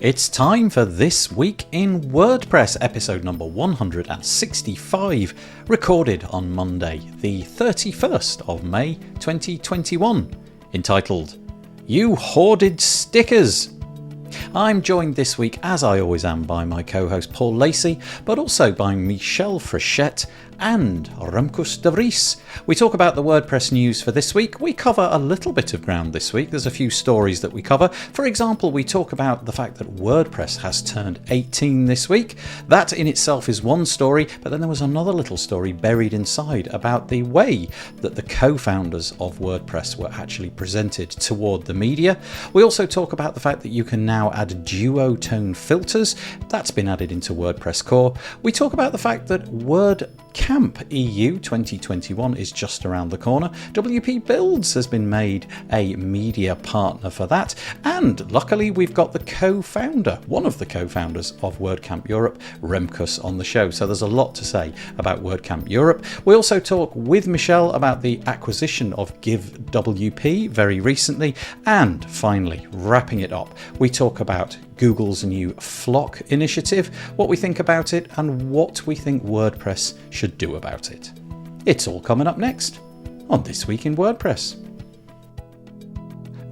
It's time for This Week in WordPress, episode number 165, recorded on Monday, the 31st of May 2021, entitled, You Hoarded Stickers. I'm joined this week, as I always am, by my co-host Paul Lacey, but also by Michelle Frechette and Remkus de Vries. We talk about the WordPress news for this week. We cover a little bit of ground this week. There's a few stories that we cover. For example, we talk about the fact that WordPress has turned 18 this week. That in itself is one story, but then there was another little story buried inside about the way that the co-founders of WordPress were actually presented toward the media. We also talk about the fact that you can now add Duotone filters. That's been added into WordPress core. We talk about the fact that WordCamp EU 2021 is just around the corner. WP Builds has been made a media partner for that. And luckily we've got the co-founder, one of the co-founders of WordCamp Europe, Remkus, on the show. So there's a lot to say about WordCamp Europe. We also talk with Michelle about the acquisition of GiveWP very recently. And finally, wrapping it up, we talk about Google's new FLOC initiative, what we think about it, and what we think WordPress should do about it. It's all coming up next on This Week in WordPress.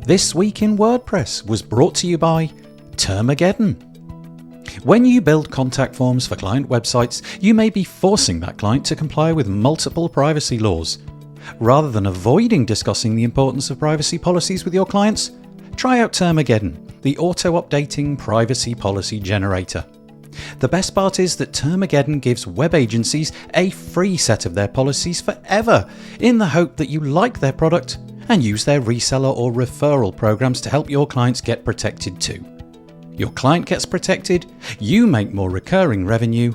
This Week in WordPress was brought to you by Termageddon. When you build contact forms for client websites, you may be forcing that client to comply with multiple privacy laws. Rather than avoiding discussing the importance of privacy policies with your clients, try out Termageddon, the auto-updating privacy policy generator. The best part is that Termageddon gives web agencies a free set of their policies forever, in the hope that you like their product and use their reseller or referral programs to help your clients get protected too. Your client gets protected, you make more recurring revenue.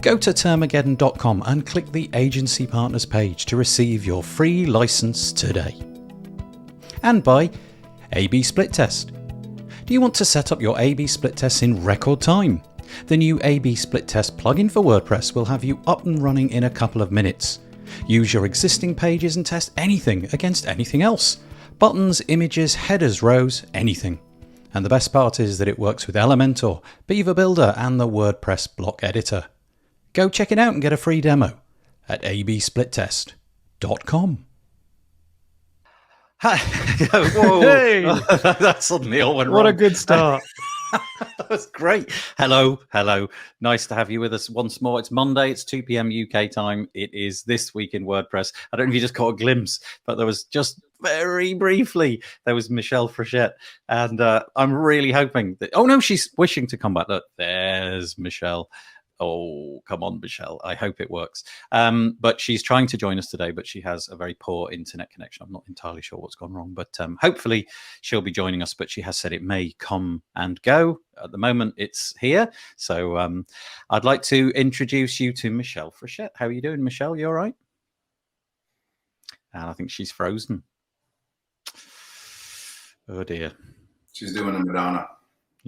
Go to Termageddon.com and click the Agency Partners page to receive your free license today. And by A/B Split Test. Do you want to set up your A/B split tests in record time? The new A/B Split Test plugin for WordPress will have you up and running in a couple of minutes. Use your existing pages and test anything against anything else. Buttons, images, headers, rows, anything. And the best part is that it works with Elementor, Beaver Builder and the WordPress block editor. Go check it out and get a free demo at absplittest.com. Whoa. Hey, That suddenly all went wrong. what a good start. That was great. Hello. Nice to have you with us once more. It's Monday, it's 2 p.m. UK time. It is This Week in WordPress. I don't know if you just caught a glimpse, but there was just very briefly, there was Michelle Frechette. And I'm really hoping that, oh no, she's wishing to come back. Look, there's Michelle. Oh, come on, Michelle. I hope it works. But she's trying to join us today, but she has a very poor internet connection. I'm not entirely sure what's gone wrong, but hopefully she'll be joining us. But she has said it may come and go. At the moment, it's here. So I'd like to introduce you to Michelle Frechette. How are you doing, Michelle? You all right? And I think she's frozen. Oh, dear. She's doing a Madonna.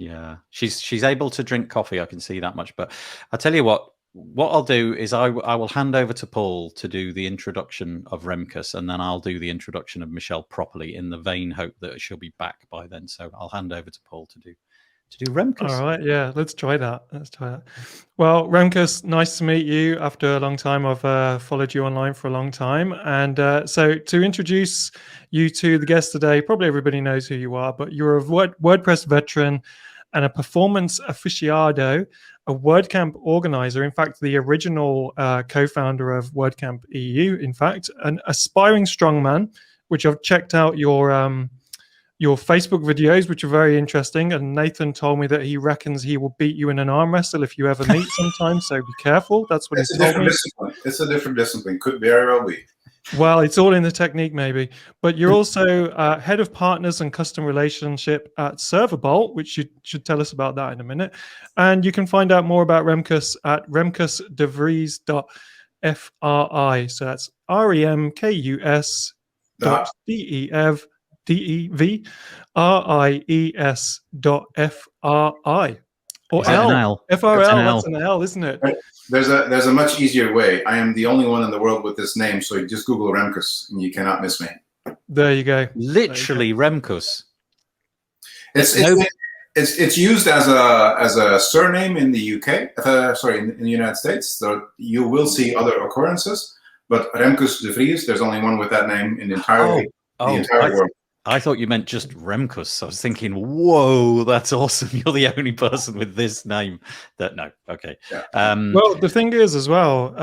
Yeah, she's able to drink coffee. I can see that much. But I tell you what I'll do is I will hand over to Paul to do the introduction of Remkus, and then I'll do the introduction of Michelle properly in the vain hope that she'll be back by then. So I'll hand over to Paul to do Remkus. All right, yeah, let's try that. Well, Remkus, nice to meet you after a long time. I've followed you online for a long time. And so to introduce you to the guest today, probably everybody knows who you are, but you're a WordPress veteran and a performance aficionado, a WordCamp organizer, in fact, the original co-founder of WordCamp EU, in fact, an aspiring strongman, which I've checked out your Facebook videos, which are very interesting. And Nathan told me that he reckons he will beat you in an arm wrestle if you ever meet sometime. So be careful. That's what he's told me. It's a different discipline. Could very well be. Well, it's all in the technique, maybe. But you're also head of partners and custom relationship at Serverbolt, which you should tell us about that in a minute. And you can find out more about Remkus at remkusdevries.fri. So that's REMKUS.DEVRIES.FRI. Or L. FRL, that's an L, isn't it? Right. There's a much easier way. I am the only one in the world with this name, so you just Google Remkus and you cannot miss me. There you go. Literally Remkus. It's It's used as a surname in the UK. In the United States. So you will see other occurrences, but Remkus de Vries, there's only one with that name in the entire world. I thought you meant just Remkus. I was thinking, whoa, that's awesome. You're the only person with this name. Okay. Yeah. Well, the thing is as well,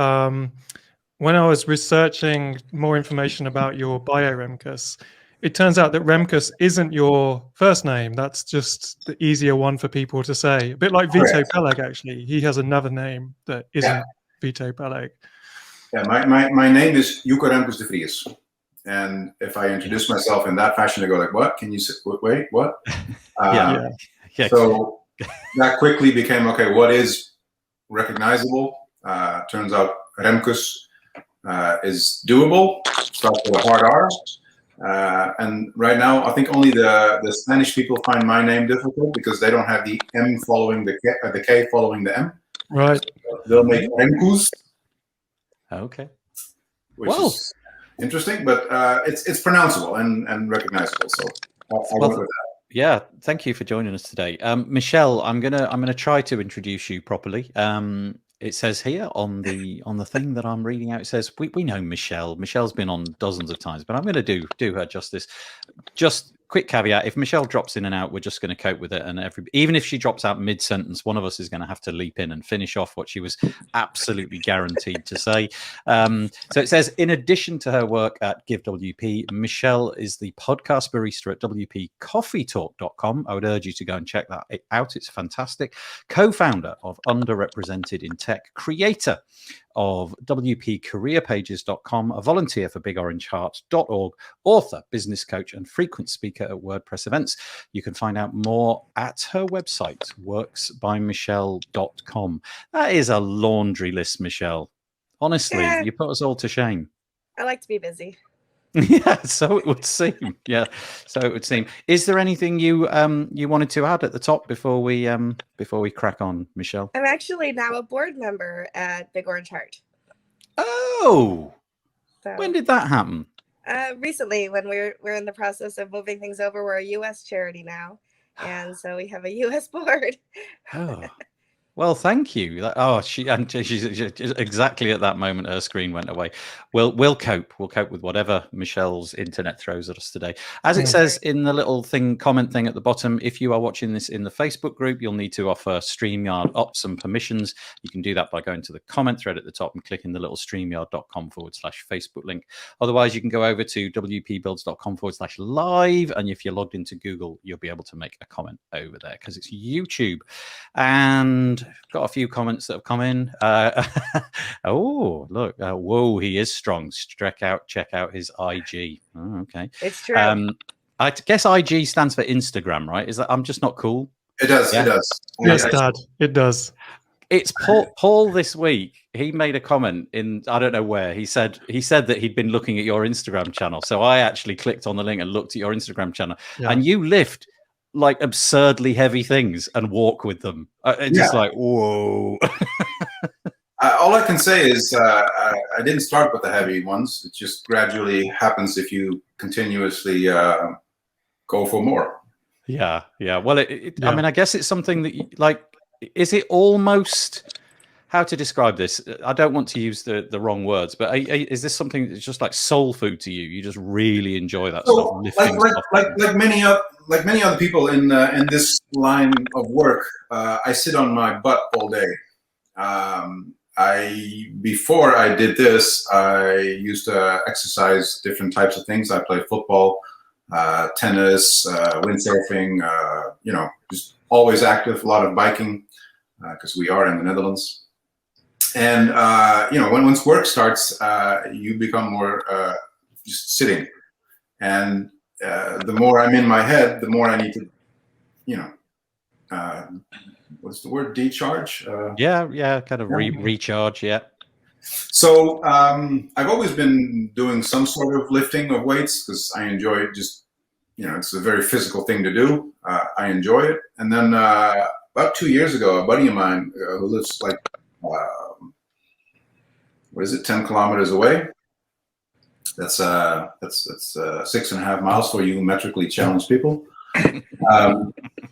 when I was researching more information about your bio, Remkus, it turns out that Remkus isn't your first name. That's just the easier one for people to say. A bit like Vito Peleg, actually. He has another name that isn't Vito Peleg. Yeah, my name is Jukka Remkus de Vries. And if I introduce myself in that fashion, they go like, what? Can you say, wait, what? So that quickly became, okay, what is recognizable? Turns out Remkus is doable, starts with a hard R. And right now, I think only the Spanish people find my name difficult because they don't have the M following the K following the M. Right. So they'll make Remkus. Okay. Which is interesting, but it's pronounceable and recognizable. So I'll work with that. Yeah, thank you for joining us today, Michelle. I'm gonna try to introduce you properly. It says here on the thing that I'm reading out, it says we know Michelle. Michelle's been on dozens of times, but I'm going to do her justice. Just quick caveat: if Michelle drops in and out, we're just going to cope with it. And even if she drops out mid-sentence, one of us is going to have to leap in and finish off what she was absolutely guaranteed to say. So it says, in addition to her work at GiveWP, Michelle is the podcast barista at WPCoffeetalk.com. I would urge you to go and check that out. It's fantastic. Co-founder of Underrepresented in Tech, creator of WPCareerPages.com, a volunteer for BigOrangeHeart.org, author, business coach, and frequent speaker at WordPress events. You can find out more at her website, worksbymichelle.com. That is a laundry list, Michelle. Honestly, you put us all to shame. I like to be busy. Yeah, so it would seem. Yeah, so it would seem. Is there anything you you wanted to add at the top before we crack on, Michelle? I'm actually now a board member at Big Orange Heart. Oh, so, when did that happen? Recently, when we're in the process of moving things over. We're a U.S. charity now, and so we have a U.S. board. Oh. Well, thank you. Oh, she's exactly at that moment her screen went away. We'll cope. We'll cope with whatever Michelle's internet throws at us today. As it says in the little comment thing at the bottom, if you are watching this in the Facebook group, you'll need to offer StreamYard up some permissions. You can do that by going to the comment thread at the top and clicking the little streamyard.com/Facebook link. Otherwise, you can go over to wpbuilds.com/live, and if you're logged into Google, you'll be able to make a comment over there because it's YouTube. And got a few comments that have come in. Oh, look. Whoa, he is strong. Check out his IG. Oh, okay. It's true. I guess IG stands for Instagram, right? Is that I'm just not cool? It does. Yeah. It does. Yes, Dad. It does. It's Paul this week. He made a comment in, I don't know where. He said that he'd been looking at your Instagram channel. So I actually clicked on the link and looked at your Instagram channel. Yeah. And you lift like absurdly heavy things and walk with them. It's just like, whoa. All I can say is I didn't start with the heavy ones. It just gradually happens if you continuously go for more. Yeah. Well, I mean, I guess it's something that is it almost, how to describe this? I don't want to use the wrong words, but is this something that's just like soul food to you? You just really enjoy that stuff, lifting stuff. Like many other people in this line of work, I sit on my butt all day. Before I did this, I used to exercise different types of things. I played football, tennis, windsurfing. Just always active. A lot of biking because we are in the Netherlands. And once work starts, you become more just sitting. And the more I'm in my head, the more I need to, what's the word? Decharge? Kind of recharge, yeah. So I've always been doing some sort of lifting of weights because I enjoy it. Just, it's a very physical thing to do. I enjoy it. And then about 2 years ago, a buddy of mine who lives like, 10 kilometers away. That's 6.5 miles for you metrically challenged people.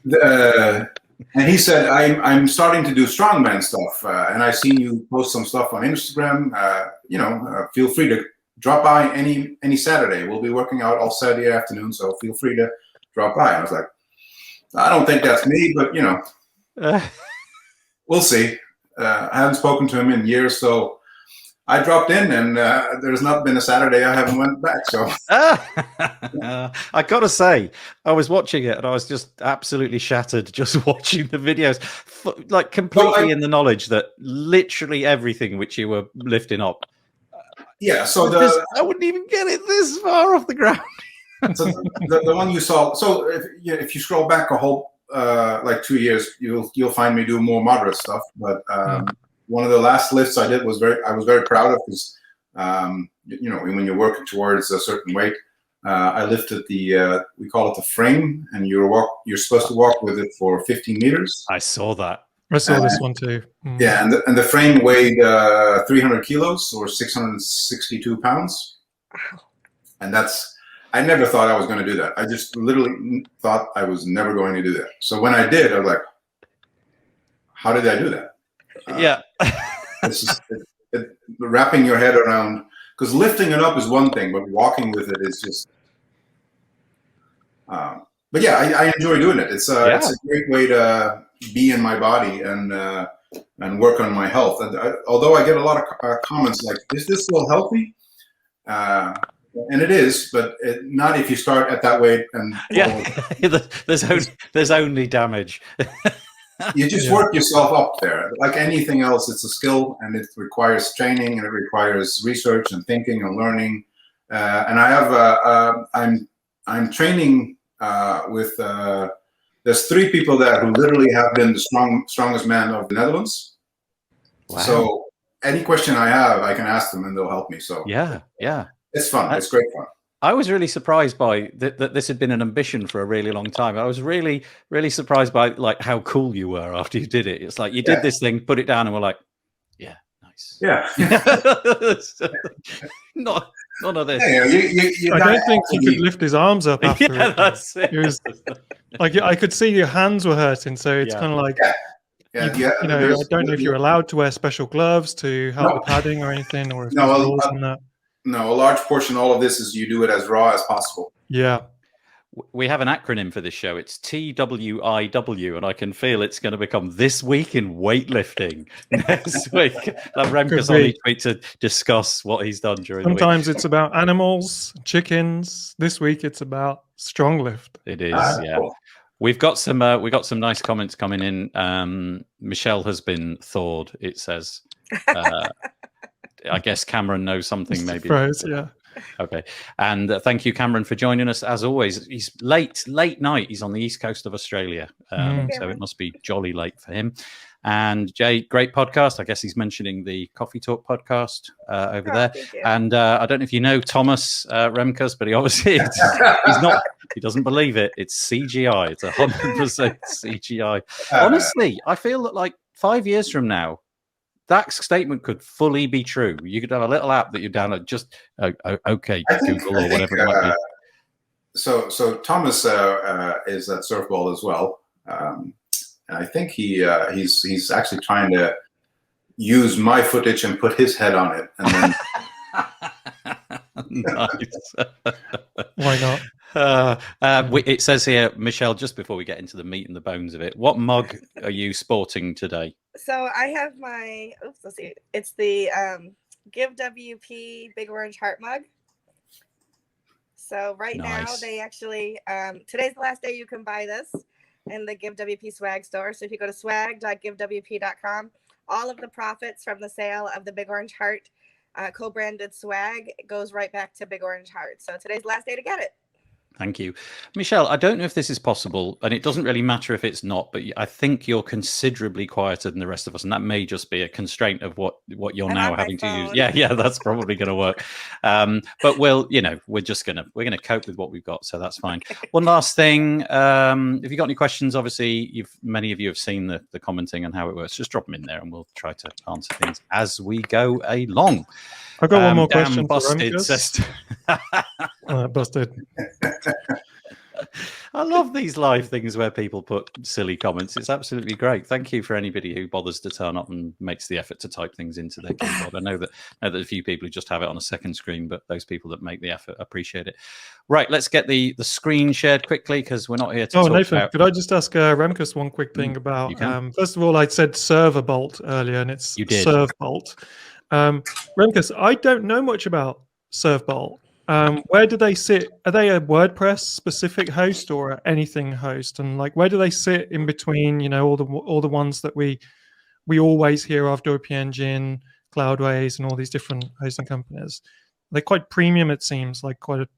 And he said, I'm starting to do strongman stuff, and I've seen you post some stuff on Instagram. Feel free to drop by any Saturday. We'll be working out all Saturday afternoon, so feel free to drop by. And I was like, I don't think that's me, but we'll see. I haven't spoken to him in years, so I dropped in, and there's not been a Saturday I haven't went back. So I gotta say, I was watching it and I was just absolutely shattered just watching the videos, like completely in the knowledge that literally everything which you were lifting up. Yeah, so I wouldn't even get it this far off the ground. So the one you saw. So if you scroll back a whole like 2 years, you'll find me do more moderate stuff. But one of the last lifts I did I was very proud of, because when you're working towards a certain weight, I lifted we call it the frame, and you're supposed to walk with it for 15 meters. I saw that. I saw this one too. Yeah, and the frame weighed 300 kilos or 662 pounds. Wow. And I never thought I was going to do that. I just literally thought I was never going to do that. So when I did, I was like, how did I do that? Yeah. It's just wrapping your head around, because lifting it up is one thing, but walking with it is just. But yeah, I enjoy doing it. It's a great way to be in my body and work on my health. And although I get a lot of comments like, "Is this still healthy?" And it is, but not if you start at that weight. And there's only damage. You just work yourself up there. Like anything else, it's a skill, and it requires training, and it requires research and thinking and learning. And I have I'm training with there's 3 people there who literally have been the strongest man of the Netherlands. Wow. So any question I have, I can ask them, and they'll help me. So yeah. It's fun. It's great fun. I was really surprised by that this had been an ambition for a really long time. I was really, really surprised by like how cool you were after you did it. It's like you did this thing, put it down, and we're like, yeah, nice. Yeah. None of this. I don't think he could lift his arms up after it. That's it. It was like I could see your hands were hurting, so it's kind of like I don't know if you're allowed to wear special gloves to help the padding or anything, or if there's rules on that. No, a large portion of all of this is you do it as raw as possible. Yeah. We have an acronym for this show. It's TWIW, and I can feel it's going to become This Week in Weightlifting next week. Remkus on each week to discuss what he's done during the week. Sometimes it's about animals, chickens. This week it's about strong lift. It is, yeah. Cool. We've got some nice comments coming in. Michelle has been thawed, it says. I guess Cameron knows something, maybe. Surprise, yeah. Okay. And thank you, Cameron, for joining us. As always, he's late night. He's on the east coast of Australia. So it must be jolly late for him. And Jay, great podcast. I guess he's mentioning the Coffee Talk podcast over there. And I don't know if you know Thomas Remkus, but he obviously he doesn't believe it. It's CGI. It's 100% CGI. Honestly, I feel that like 5 years from now, that statement could fully be true. You could have a little app that you download, just Google or whatever it might be. So Thomas is at Surfball as well, and I think he's actually trying to use my footage and put his head on it, and then. Nice. Why not? It says here, Michelle, just before we get into the meat and the bones of it, what mug are you sporting today? So I have my, let's see. It's the GiveWP Big Orange Heart mug. So now they actually, today's the last day you can buy this in the GiveWP swag store. So if you go to swag.givewp.com, all of the profits from the sale of the Big Orange Heart co-branded swag goes right back to Big Orange Heart. So today's the last day to get it. Thank you. Michelle, I don't know if this is possible, and it doesn't really matter if it's not, but I think you're considerably quieter than the rest of us, and that may just be a constraint of what you're now having to use. Yeah, that's probably going to work. But we're gonna cope with what we've got, so that's fine. One last thing, if you've got any questions, obviously many of you have seen the commenting and how it works. Just drop them in there, and we'll try to answer things as we go along. I've got one more question. Busted. Busted. I love these live things where people put silly comments. It's absolutely great. Thank you for anybody who bothers to turn up and makes the effort to type things into their keyboard. I know that a few people who just have it on a second screen, but those people that make the effort appreciate it. Right, let's get the screen shared quickly because we're not here to talk Nathan, about... could I just ask Remkus one quick thing about... first of all, I said server bolt earlier, and it's serve bolt. Remkus, I don't know much about serve bolt. Where do they sit? Are they a WordPress specific host or anything host? And like, where do they sit in between? You know, all the ones that we always hear of: WP Engine, Cloudways, and all these different hosting companies. They're quite premium, it seems, like quite a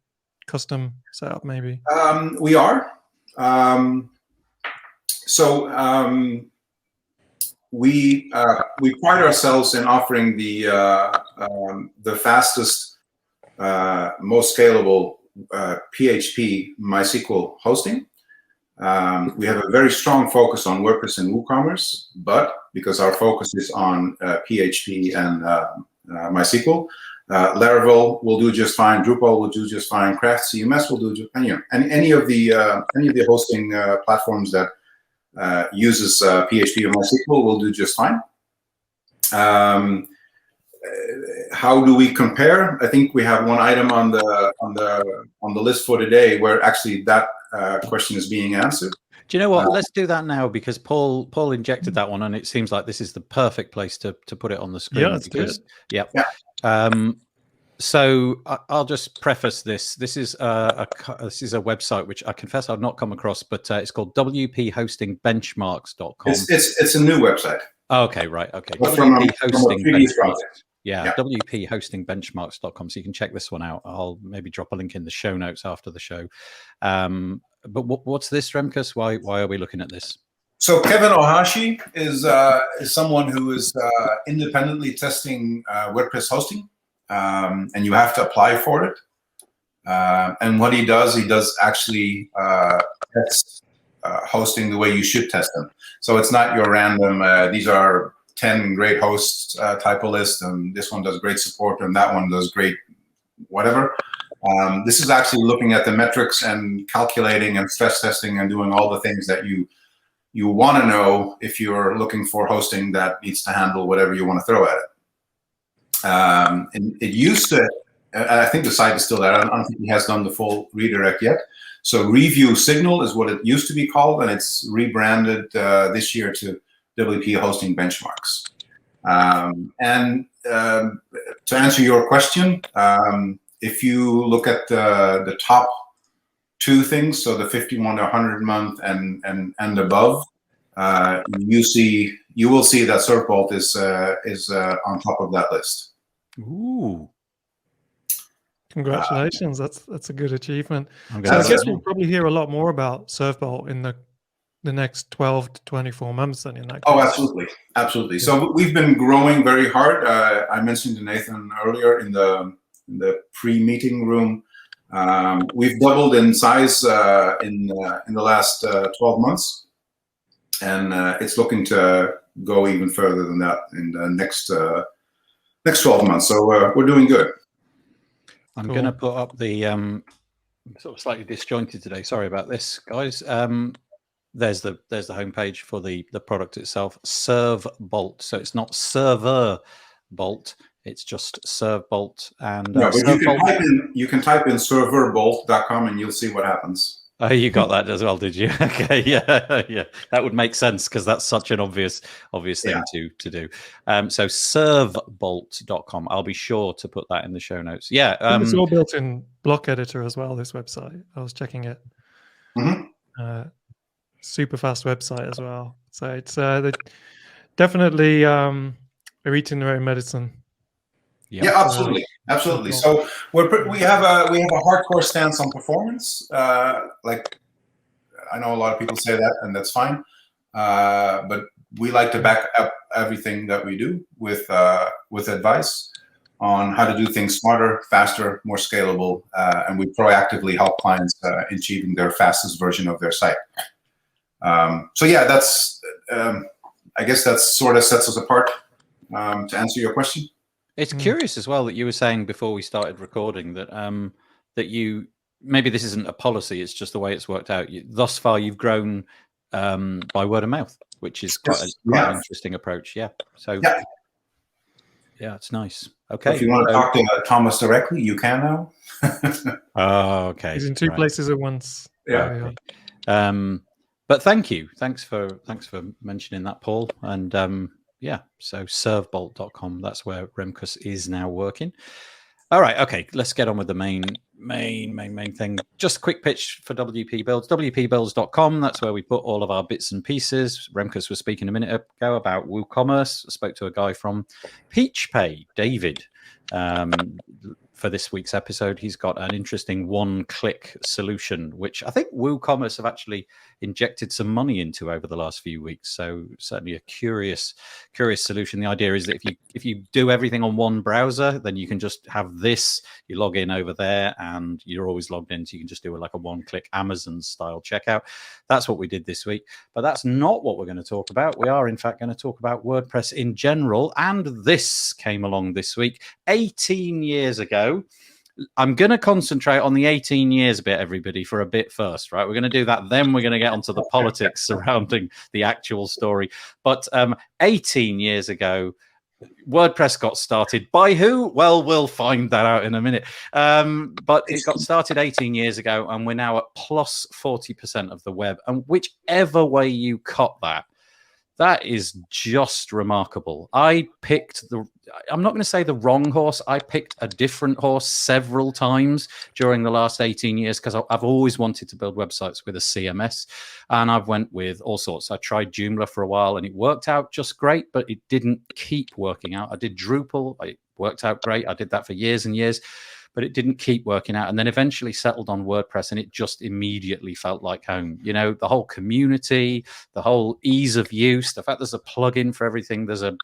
custom setup, maybe. We are. We pride ourselves in offering the fastest, most scalable PHP MySQL hosting. We have a very strong focus on WordPress and WooCommerce, but because our focus is on PHP and MySQL, Laravel will do just fine. Drupal will do just fine. Craft CMS will do just fine. And any of the hosting platforms that uses PHP or MySQL will do just fine. How do we compare? I think we have one item on the list for today where actually that question is being answered. Do you know what? Let's do that now because Paul injected that one, and it seems like this is the perfect place to put it on the screen. Yeah, that's good. Yeah. So I'll just preface this. This is a website which I confess I've not come across, but it's called WPHostingBenchmarks.com. It's a new website. Oh, okay, right, okay. WP Hosting Benchmarks. Yeah, WPHostingBenchmarks.com. So you can check this one out. I'll maybe drop a link in the show notes after the show. But what's this, Remkus? Why are we looking at this? So Kevin Ohashi is someone who is independently testing WordPress hosting, and you have to apply for it. And what he does actually test hosting the way you should test them. So it's not your random, these are 10 great hosts type of list, and this one does great support, and that one does great whatever. This is actually looking at the metrics and calculating and stress testing and doing all the things that you want to know if you're looking for hosting that needs to handle whatever you want to throw at it. And it used to, I think the site is still there. I don't think he has done the full redirect yet. So Review Signal is what it used to be called, and it's rebranded this year to WP Hosting Benchmarks. And to answer your question, if you look at the top two things, so the 51 to 100 month and above, you will see that ServBolt is on top of that list. Ooh. Congratulations, that's a good achievement. So I guess we'll probably hear a lot more about ServBolt in the next 12 to 24 months then in that case. Oh, absolutely. So we've been growing very hard. I mentioned to Nathan earlier in the pre-meeting room, we've doubled in size in the last 12 months, and it's looking to go even further than that in the next 12 months. So we're doing good. I'm going to put up the sort of slightly disjointed today. Sorry about this, guys. There's the homepage for the product itself, ServBolt. So it's not Server Bolt. It's just ServBolt. And but you can type in serverbolt.com and you'll see what happens. Oh, you got that as well, did you? Okay, yeah. That would make sense because that's such an obvious thing to do. So servbolt.com. I'll be sure to put that in the show notes. Yeah. It's all built in block editor as well, this website. I was checking it. Mm-hmm. Super fast website as well. So it's definitely they're eating their own medicine. Yeah, absolutely. So we have a hardcore stance on performance. Like I know a lot of people say that, and that's fine. But we like to back up everything that we do with advice on how to do things smarter, faster, more scalable, and we proactively help clients in achieving their fastest version of their site. So yeah, that's I guess that sort of sets us apart. To answer your question. It's curious as well that you were saying before we started recording that that you maybe this isn't a policy, it's just the way it's worked out. Thus far, you've grown by word of mouth, which is quite an interesting approach. Yeah. So yeah, it's nice. Okay. So if you want to talk to Thomas directly, you can now. Oh, okay. He's in two places at once. Yeah. But thank you. Thanks for mentioning that, Paul. And yeah, so servebolt.com, that's where Remkus is now working. All right, okay, let's get on with the main thing. Just a quick pitch for WP Builds. WPBuilds.com, that's where we put all of our bits and pieces. Remkus was speaking a minute ago about WooCommerce. I spoke to a guy from PeachPay, David. For this week's episode, he's got an interesting one-click solution, which I think WooCommerce have actually injected some money into over the last few weeks. So certainly a curious solution. The idea is that if you do everything on one browser, then you can just have this. You log in over there, and you're always logged in, so you can just do like a one-click Amazon-style checkout. That's what we did this week, but that's not what we're going to talk about. We are, in fact, going to talk about WordPress in general, and this came along this week, 18 years ago. I'm going to concentrate on the 18 years bit, everybody, for a bit first, right? We're going to do that. Then we're going to get onto the politics surrounding the actual story. But 18 years ago, WordPress got started by who? Well, we'll find that out in a minute. But it got started 18 years ago, and we're now at plus 40% of the web. And whichever way you cut that is just remarkable. I picked I'm not going to say the wrong horse. I picked a different horse several times during the last 18 years because I've always wanted to build websites with a CMS, and I've went with all sorts. I tried Joomla for a while and it worked out just great, but it didn't keep working out. I did Drupal. It worked out great. I did that for years and years, but it didn't keep working out. And then eventually settled on WordPress, and it just immediately felt like home. You know, the whole community, the whole ease of use, the fact there's a plugin for everything, there's a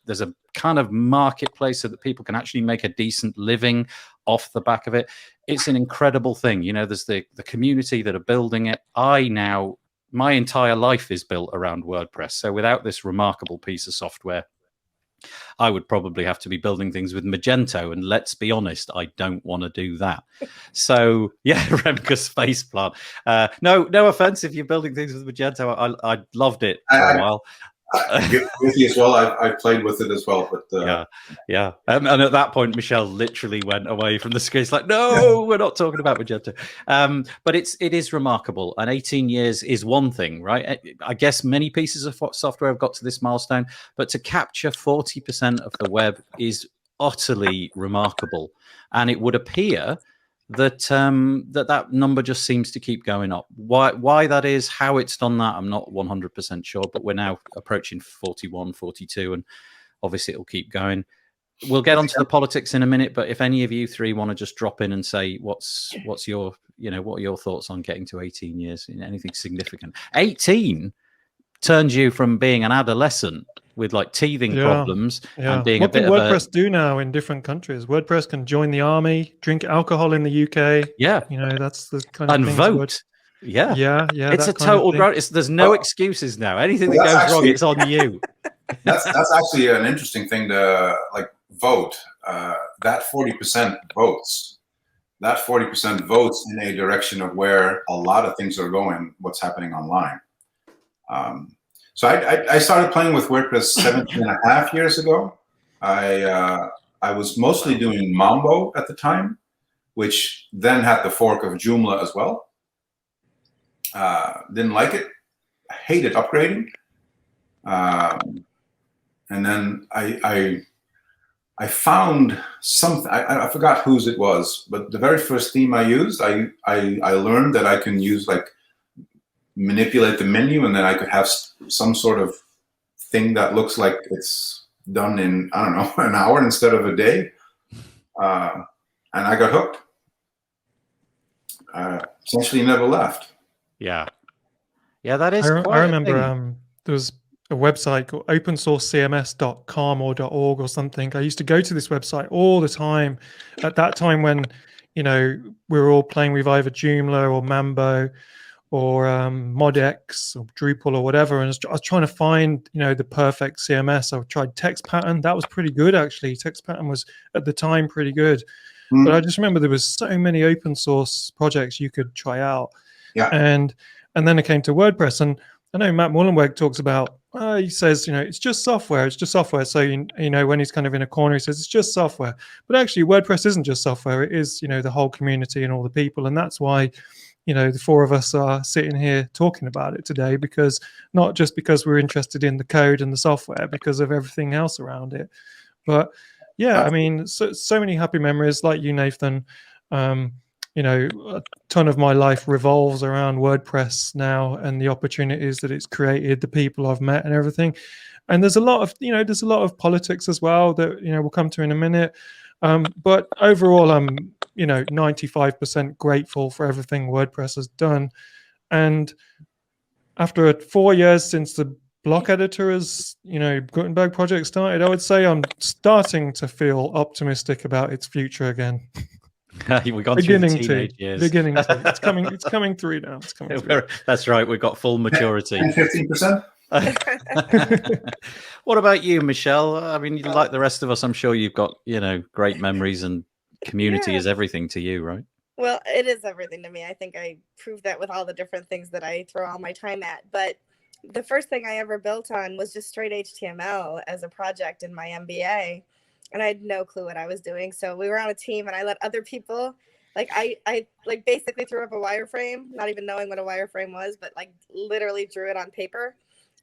kind of marketplace so that people can actually make a decent living off the back of it. It's an incredible thing. You know, there's the community that are building it. My entire life is built around WordPress. So without this remarkable piece of software, I would probably have to be building things with Magento, and let's be honest, I don't want to do that. So yeah, Remkus faceplant. No offense if you're building things with Magento. I loved it for a while. With as well, I've played with it as well, but yeah. And at that point, Michelle literally went away from the screen. It's like, no, we're not talking about Magento. But it is remarkable, and 18 years is one thing, right? I guess many pieces of software have got to this milestone, but to capture 40% of the web is utterly remarkable, and it would appear that that number just seems to keep going up. Why that is, how it's done that, I'm not 100% sure, but we're now approaching 41, 42, and obviously it'll keep going. We'll get onto the politics in a minute, but if any of you three want to just drop in and say what's your, what are your thoughts on getting to 18 years, anything significant? 18 turns you from being an adolescent with like teething problems and being what can WordPress do now in different countries? WordPress can join the army, drink alcohol in the UK. Yeah, that's the kind of and things vote. Yeah. It's a total growth. There's no excuses now. Anything that goes wrong, it's on you. That's actually an interesting thing to vote. That 40% votes. That 40% votes in a direction of where a lot of things are going. What's happening online. So I started playing with WordPress 17 and a half years ago. I was mostly doing Mambo at the time, which then had the fork of Joomla as well. Didn't like it. I hated upgrading. And then I found something. I forgot whose it was, but the very first theme I used, I learned that I can use manipulate the menu, and then I could have some sort of thing that looks like it's done in, I don't know, an hour instead of a day. And I got hooked. Essentially never left. Yeah, that is I remember there was a website called opensourcecms.com or .org or something. I used to go to this website all the time at that time when, we were all playing with either Joomla or Mambo or ModX or Drupal or whatever, and I was trying to find, the perfect CMS. I tried Text Pattern. That was pretty good, actually. Text Pattern was, at the time, pretty good. But I just remember there was so many open source projects you could try out. Yeah. And then it came to WordPress. And I know Matt Mullenweg talks about, he says, it's just software. It's just software. So, when he's kind of in a corner, he says, it's just software. But actually, WordPress isn't just software. It is, the whole community and all the people. And that's why, the four of us are sitting here talking about it today, because not just because we're interested in the code and the software, because of everything else around it. But yeah, I mean, so many happy memories, like you, Nathan. A ton of my life revolves around WordPress now, and the opportunities that it's created, the people I've met, and everything. And there's a lot of politics as well that we'll come to in a minute. But overall, I'm 95% grateful for everything WordPress has done. And after 4 years since the block editor has, Gutenberg project started, I would say I'm starting to feel optimistic about its future again. We've gone through the teenage years. Beginning to. It's coming through now. It's coming through. That's right. We've got full maturity. 15%. What about you, Michelle? I mean, like the rest of us, I'm sure you've got, great memories, and community is everything to you, right? Well, it is everything to me. I think I proved that with all the different things that I throw all my time at. But the first thing I ever built on was just straight HTML as a project in my MBA. And I had no clue what I was doing. So we were on a team, and I let other people, I basically threw up a wireframe, not even knowing what a wireframe was, but literally drew it on paper,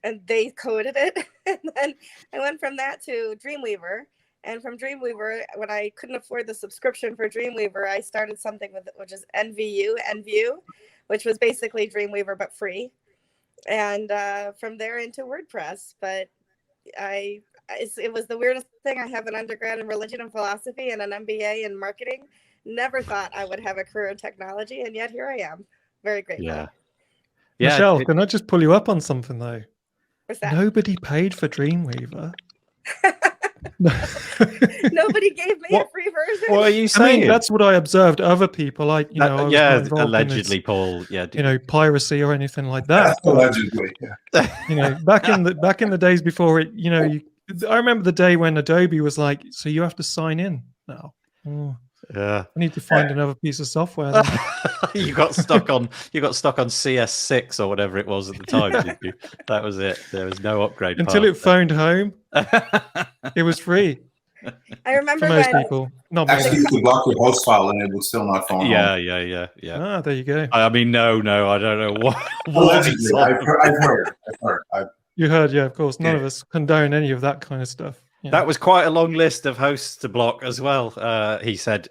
and they coded it. And then I went from that to Dreamweaver. And from Dreamweaver, when I couldn't afford the subscription for Dreamweaver, I started something which is NView, which was basically Dreamweaver, but free. And from there into WordPress. But it was the weirdest thing. I have an undergrad in religion and philosophy and an MBA in marketing. Never thought I would have a career in technology, and yet here I am. Very grateful. Yeah. Michelle, can I just pull you up on something though? What's that? Nobody paid for Dreamweaver. Nobody gave me a free version. What are you saying? I mean, that's what I observed. Other people, I was not involved allegedly, in this, Paul. Yeah, piracy or anything like that. Allegedly, yeah. Back in the days before it, I remember the day when Adobe was like, "So you have to sign in now." Yeah, I need to find another piece of software. Then. you got stuck on CS6 or whatever it was at the time, didn't you? That was it. There was no upgrade until it phoned home. It was free. I remember for most people. Not actually, you could block your host file and it would still not phone home. Yeah. Ah, there you go. I mean, no, I don't know what. Allegedly, I've heard. You heard, yeah, of course. None of us condone any of that kind of stuff. Yeah. That was quite a long list of hosts to block as well. He said,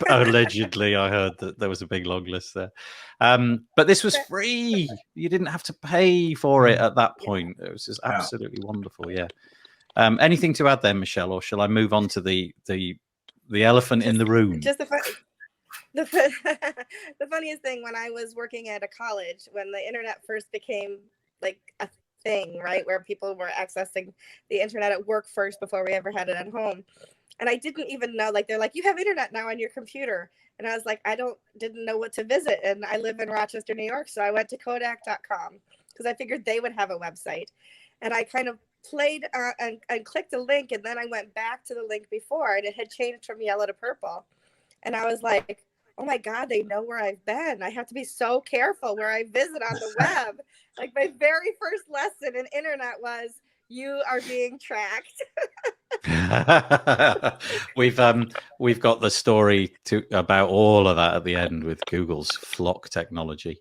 allegedly, I heard that there was a big long list there. But this was free. You didn't have to pay for it at that point. It was just absolutely wonderful. Yeah. Anything to add there, Michelle, or shall I move on to the elephant in the room? Just the funniest thing, when I was working at a college, when the internet first became a thing, right, where people were accessing the internet at work first before we ever had it at home, and I didn't even know, they're like, you have internet now on your computer, and I was like, didn't know what to visit, and I live in Rochester, New York, so I went to Kodak.com because I figured they would have a website, and I kind of played and clicked a link, and then I went back to the link before, and it had changed from yellow to purple, and I was like, oh my God, they know where I've been. I have to be so careful where I visit on the web. My very first lesson in internet was, you are being tracked. We've got the story about all of that at the end with Google's FLOC technology.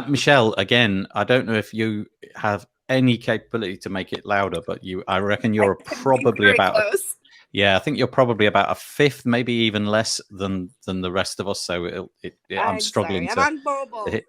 Michelle, again, I don't know if you have any capability to make it louder, but I reckon you're probably about close. I think you're probably about a fifth, maybe even less than the rest of us. So I'm struggling to. I'm on mobile.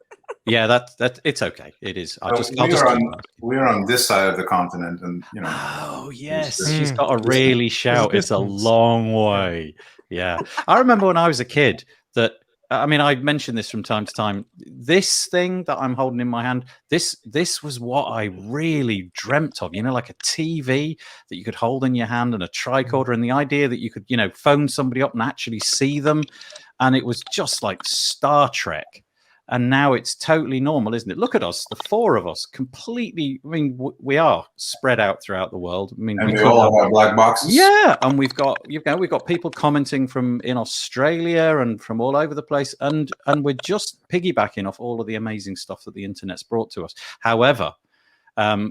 That it's okay. It is. We're on this side of the continent, and Oh yes, she's got to really shout. It's a long way. Yeah, I remember when I was a kid that. I mean, I mention this from time to time. This thing that I'm holding in my hand, this was what I really dreamt of. Like a TV that you could hold in your hand and a tricorder, and the idea that you could, phone somebody up and actually see them. And it was just like Star Trek. And now it's totally normal, isn't it? Look at us, the four of us, completely. I mean, we are spread out throughout the world. I mean, and we all have black boxes. Yeah, and we've got we've got people commenting from in Australia and from all over the place, and we're just piggybacking off all of the amazing stuff that the internet's brought to us. However,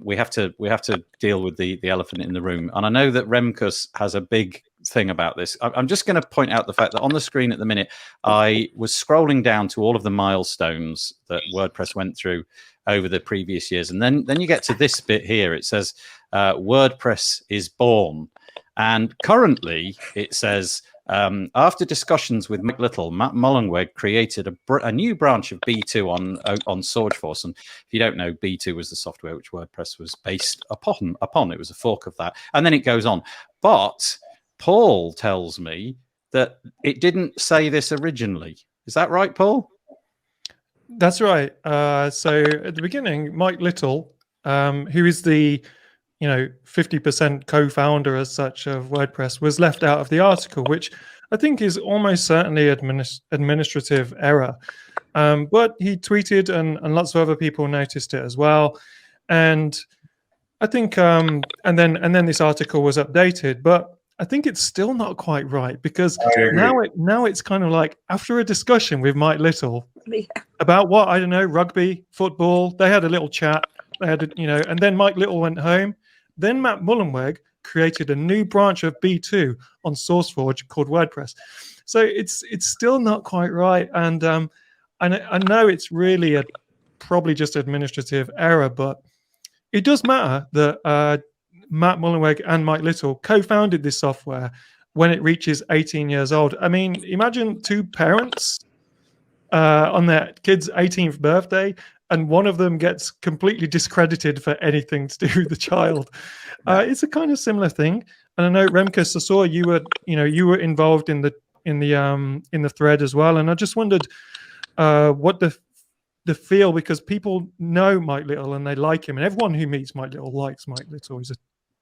we have to deal with the elephant in the room, and I know that Remkus has a big thing about this. I'm just going to point out the fact that on the screen at the minute, I was scrolling down to all of the milestones that WordPress went through over the previous years, and then you get to this bit here. It says WordPress is born, and currently it says after discussions with Mike Little, Matt Mullenweg created a new branch of B2 on SourceForce. And if you don't know, B2 was the software which WordPress was based upon. It was a fork of that, and then it goes on. But Paul tells me that it didn't say this originally. Is that right, Paul? That's right. So at the beginning, Mike Little, who is the 50% co-founder as such of WordPress, was left out of the article, which I think is almost certainly administrative error. But he tweeted, and lots of other people noticed it as well. And I think, and then this article was updated, but I think it's still not quite right, because now it's kind of like, after a discussion with Mike Little about what, I don't know, rugby, football, they had a little chat, they had and then Mike Little went home. Then Matt Mullenweg created a new branch of B2 on SourceForge called WordPress. So it's still not quite right, and I know it's really probably just administrative error, but it does matter that Matt Mullenweg and Mike Little co-founded this software when it reaches 18 years old. I mean, imagine two parents on their kid's 18th birthday, and one of them gets completely discredited for anything to do with the child. It's a kind of similar thing. And I know, Remkus, I saw you were involved in the thread as well, and I just wondered what the feel, because people know Mike Little and they like him, and everyone who meets Mike Little likes Mike Little. He's a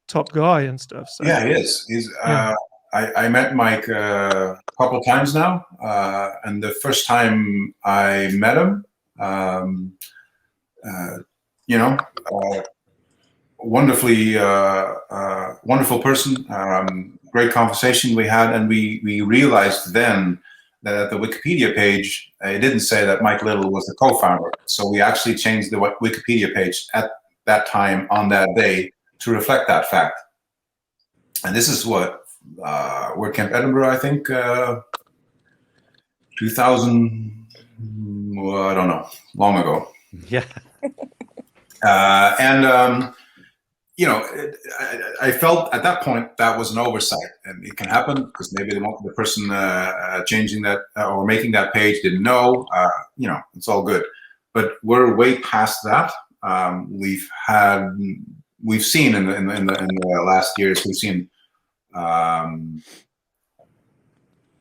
top guy and stuff. So. Yeah, he is. I met Mike a couple of times now, and the first time I met him, wonderful person, great conversation we had, and we realized then that at the Wikipedia page, it didn't say that Mike Little was the co-founder. So we actually changed the Wikipedia page at that time on that day to reflect that fact. And this is what WordCamp Edinburgh, I think, 2000, well, I don't know, long ago. Yeah. I felt at that point that was an oversight, and it can happen because maybe the person changing that or making that page didn't know. It's all good, but we're way past that. We've seen in the last years, we've seen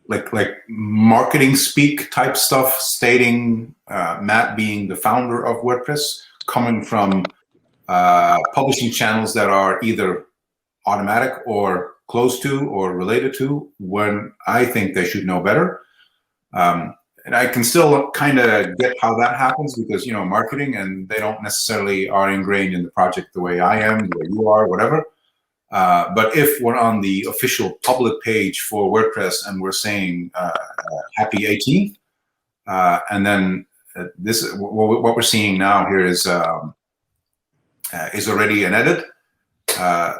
like marketing speak type stuff, stating Matt being the founder of WordPress, coming from publishing channels that are either automatic or close to or related to, when I think they should know better. And I can still kind of get how that happens, because, marketing, and they don't necessarily are ingrained in the project the way I am, the way you are, whatever. But if we're on the official public page for WordPress and we're saying happy 18th, and then this, what we're seeing now here is already an edit,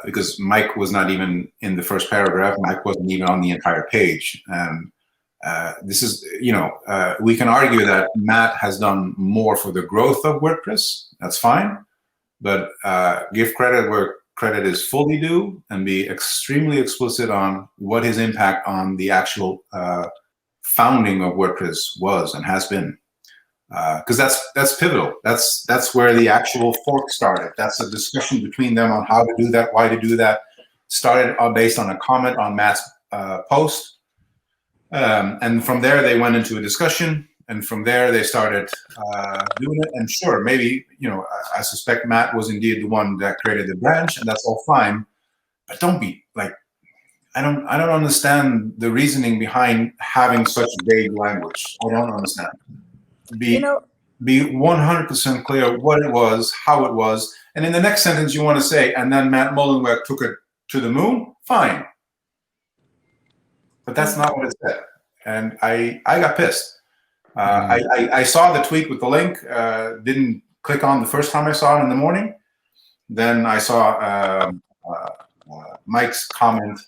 because Mike was not even in the first paragraph. Mike wasn't even on the entire page. And this is, we can argue that Matt has done more for the growth of WordPress. That's fine. But give credit where credit is fully due, and be extremely explicit on what his impact on the actual founding of WordPress was and has been. Because that's pivotal. That's where the actual fork started. That's a discussion between them on how to do that, why to do that. Started based on a comment on Matt's post, and from there they went into a discussion, and from there they started doing it. And sure, maybe I suspect Matt was indeed the one that created the branch, and that's all fine. But don't be like, I don't understand the reasoning behind having such vague language. I don't understand. be 100% clear what it was, how it was, and in the next sentence you want to say, and then Matt Mullenweg took it to the moon, fine. But that's not what it said. And I got pissed. I saw the tweet with the link, didn't click on the first time I saw it in the morning. Then I saw Mike's comment,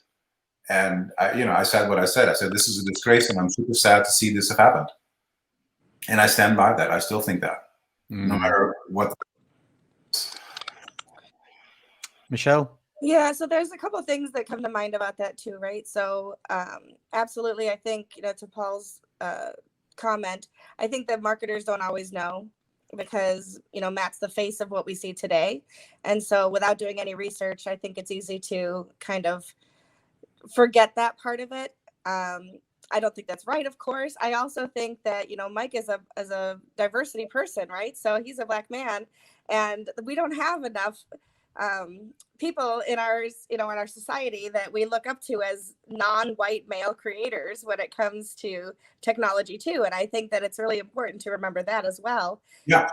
and I said what I said. I said, this is a disgrace, and I'm super sad to see this have happened. And I stand by that. I still think that, no matter what. Michelle? Yeah, so there's a couple of things that come to mind about that too, right? So absolutely, I think, to Paul's comment, I think that marketers don't always know because, Matt's the face of what we see today. And so without doing any research, I think it's easy to kind of forget that part of it. I don't think that's right, of course. I also think that, Mike is a diversity person, right? So he's a Black man, and we don't have enough people in our society that we look up to as non-white male creators when it comes to technology too. And I think that it's really important to remember that as well. Yeah.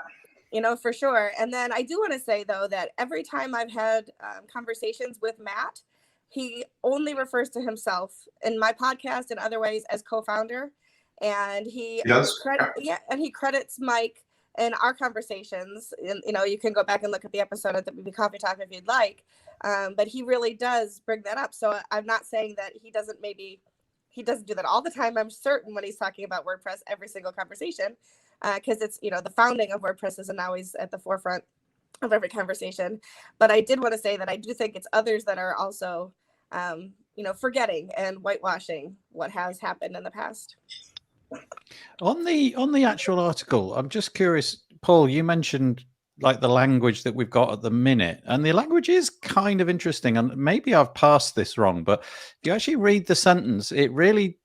For sure. And then I do want to say though, that every time I've had conversations with Matt, he only refers to himself in my podcast and other ways as co-founder. And he credits Mike in our conversations. And, you can go back and look at the episode at the WP Coffee Talk if you'd like. But he really does bring that up. So I'm not saying that he doesn't do that all the time. I'm certain when he's talking about WordPress, every single conversation, because it's, the founding of WordPress isn't always at the forefront of every conversation. But I did want to say that I do think it's others that are also, forgetting and whitewashing what has happened in the past. On the actual article, I'm just curious, Paul, you mentioned like the language that we've got at the minute, and the language is kind of interesting, and maybe I've passed this wrong, but if you actually read the sentence, it really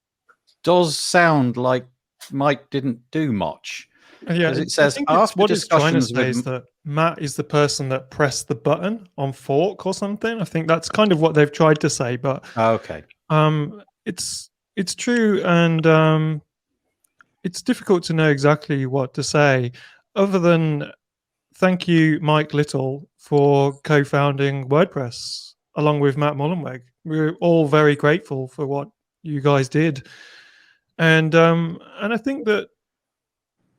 does sound like Mike didn't do much. Yeah, it says after what it's trying to say with... is that Matt is the person that pressed the button on fork or something. I think that's kind of what they've tried to say, but okay, it's true, and it's difficult to know exactly what to say, other than thank you, Mike Little, for co-founding WordPress along with Matt Mullenweg. We're all very grateful for what you guys did, and I think that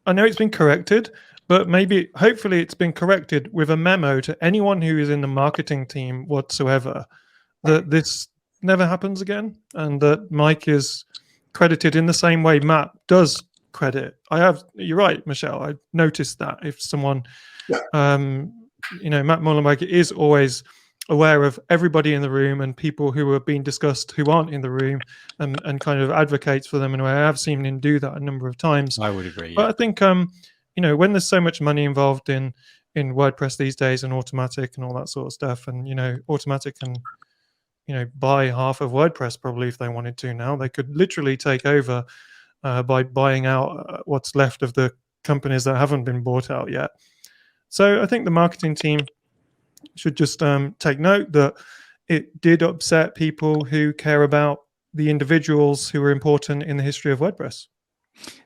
I know it's been corrected, but hopefully it's been corrected with a memo to anyone who is in the marketing team whatsoever, that this never happens again, and that Mike is credited in the same way Matt does credit. You're right, Michelle. I noticed that if someone, Matt Mullenweg is always aware of everybody in the room and people who are being discussed who aren't in the room, and kind of advocates for them in a way. I have seen him do that a number of times. I would agree. But I think, when there's so much money involved in WordPress these days, and Automatic and all that sort of stuff, and, Automatic can, buy half of WordPress probably if they wanted to now. They could literally take over by buying out what's left of the companies that haven't been bought out yet. So I think the marketing team should just take note that it did upset people who care about the individuals who are important in the history of WordPress.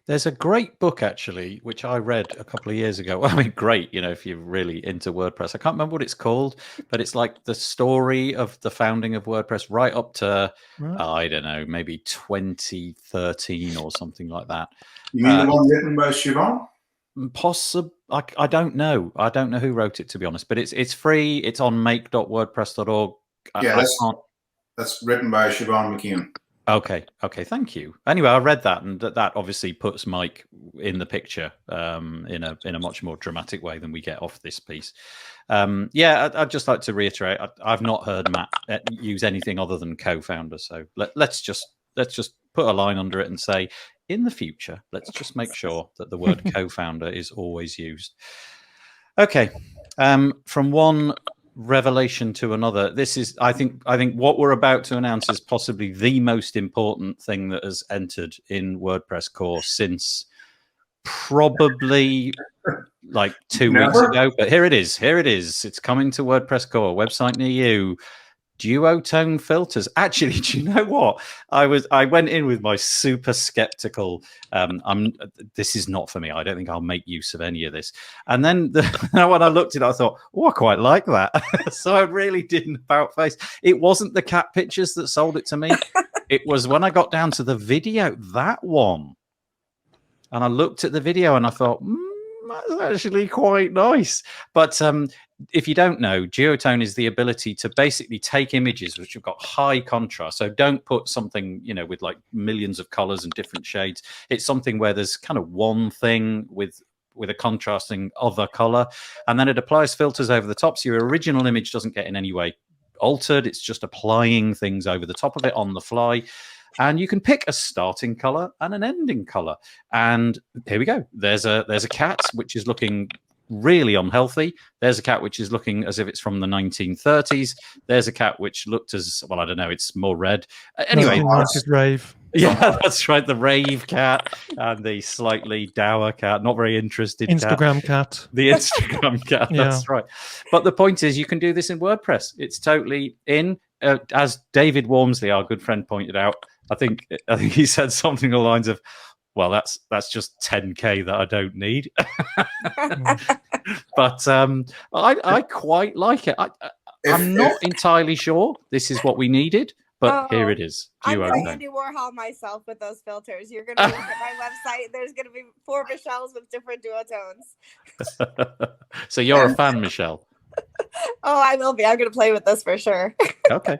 There's a great book, actually, which I read a couple of years ago. Well, I mean, great, if you're really into WordPress. I can't remember what it's called, but it's like the story of the founding of WordPress right up to, I don't know, maybe 2013 or something like that. You mean the one written by Siobhan? Possible. I don't know. I don't know who wrote it, to be honest, but it's free. It's on make.wordpress.org. Yeah, that's written by Siobhan McKeon. Okay, thank you. Anyway, I read that, and that obviously puts Mike in the picture in a much more dramatic way than we get off this piece. I'd just like to reiterate, I've not heard Matt use anything other than co-founder. So let's just put a line under it and say, in the future, let's just make sure that the word co-founder is always used. Okay, from one revelation to another, this is, I think what we're about to announce is possibly the most important thing that has entered in WordPress core since probably like 2 weeks ago. But here it is. It's coming to WordPress core, website near you. Duotone filters. Actually, do you know what? I went in with my super skeptical. This is not for me. I don't think I'll make use of any of this. And then when I looked at it, I thought, oh, I quite like that. So I really didn't about face. It wasn't the cat pictures that sold it to me. It was when I got down to the video, that one. And I looked at the video and I thought, that's actually quite nice. But if you don't know, Geotone is the ability to basically take images which have got high contrast. So don't put something, with like millions of colors and different shades. It's something where there's kind of one thing with a contrasting other color. And then it applies filters over the top. So your original image doesn't get in any way altered. It's just applying things over the top of it on the fly. And you can pick a starting color and an ending color. And here we go. There's a cat which is looking really unhealthy. There's a cat which is looking as if it's from the 1930s. There's a cat which looked as, well, I don't know, it's more red. Anyway, 1990s rave. Yeah, that's right. The rave cat and the slightly dour cat, not very interested Instagram cat. The Instagram cat, that's right. But the point is, you can do this in WordPress. It's totally in. As David Wormsley, our good friend, pointed out, I think he said something along the lines of, well, that's just 10K that I don't need. But I quite like it. I'm not entirely sure this is what we needed, but here it is. I'm going to Andy Warhol myself with those filters. You're going to look at my website. There's going to be 4 Michelles with different duotones. So you're a fan, Michelle? Oh, I will be. I'm going to play with this for sure. Okay.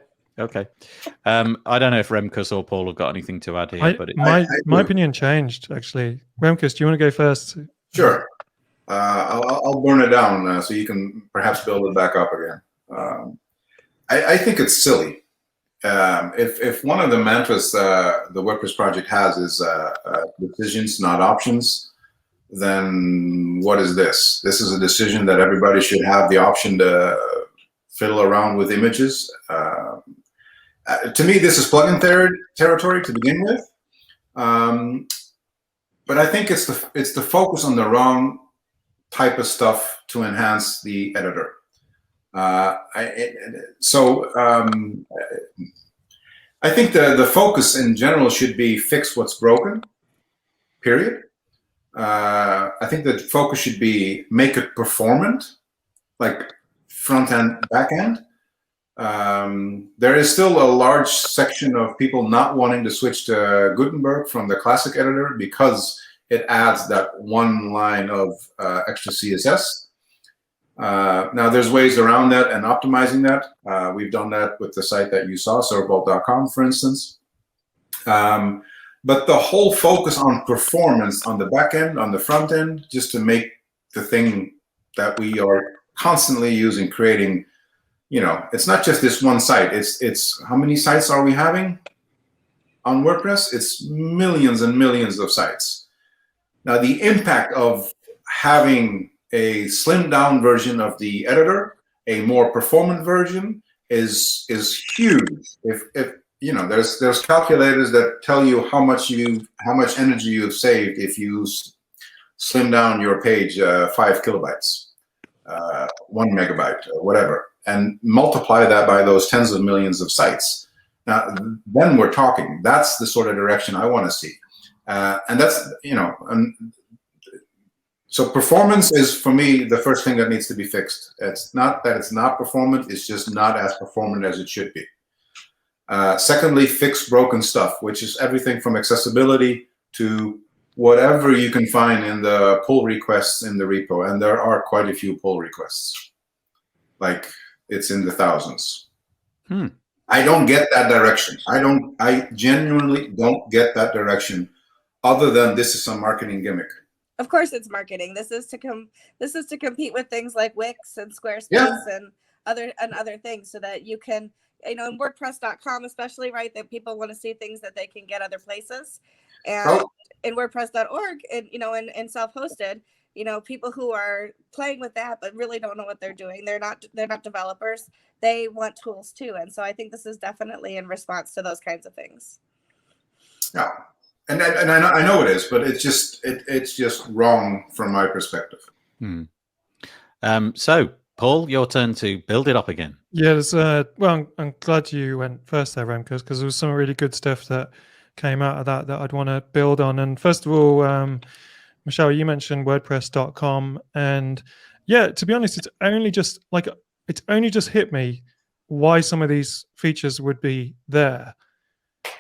I don't know if Remkus or Paul have got anything to add here, but my opinion changed actually. Remkus, do you want to go first? Sure. I'll burn it down so you can perhaps build it back up again. I think it's silly. If one of the mantras the WordPress project has is decisions, not options, then what is this? This is a decision that everybody should have the option to fiddle around with images. To me, this is plugin territory to begin with, but I think it's the focus on the wrong type of stuff to enhance the editor. I think the focus in general should be fix what's broken, period. I think the focus should be make it performant, like front end, back end. There is still a large section of people not wanting to switch to Gutenberg from the classic editor because it adds that one line of extra CSS. Now, there's ways around that and optimizing that. We've done that with the site that you saw, servbolt.com, for instance. But the whole focus on performance on the back end, on the front end, just to make the thing that we are constantly using, creating, it's not just this one site. It's how many sites are we having on WordPress? It's millions and millions of sites. Now, the impact of having a slimmed down version of the editor, a more performant version, is huge. If there's calculators that tell you how much energy you've saved if you slim down your page 5 kilobytes, 1 megabyte, or whatever, and multiply that by those tens of millions of sites. Now, then we're talking. That's the sort of direction I want to see, and that's so performance is, for me, the first thing that needs to be fixed. It's not that it's not performant, it's just not as performant as it should be. Secondly, fix broken stuff, which is everything from accessibility to whatever you can find in the pull requests in the repo. And there are quite a few pull requests. Like, it's in the thousands. I don't get that direction. I genuinely don't get that direction, other than this is some marketing gimmick. Of course, it's marketing. This is to compete with things like Wix and Squarespace and other things, so that you can, in WordPress.com especially, right, that people want to see things that they can get other places, and in WordPress.org, and self-hosted, people who are playing with that but really don't know what they're doing. They're not developers. They want tools too, and so I think this is definitely in response to those kinds of things. Yeah. And I know it is, but it's just wrong from my perspective. So Paul, your turn to build it up again. Yeah, there's well, I'm glad you went first there, Remkus, because there was some really good stuff that came out of that I'd want to build on. And first of all, Michelle, you mentioned WordPress.com, and yeah, to be honest, it's only just hit me why some of these features would be there,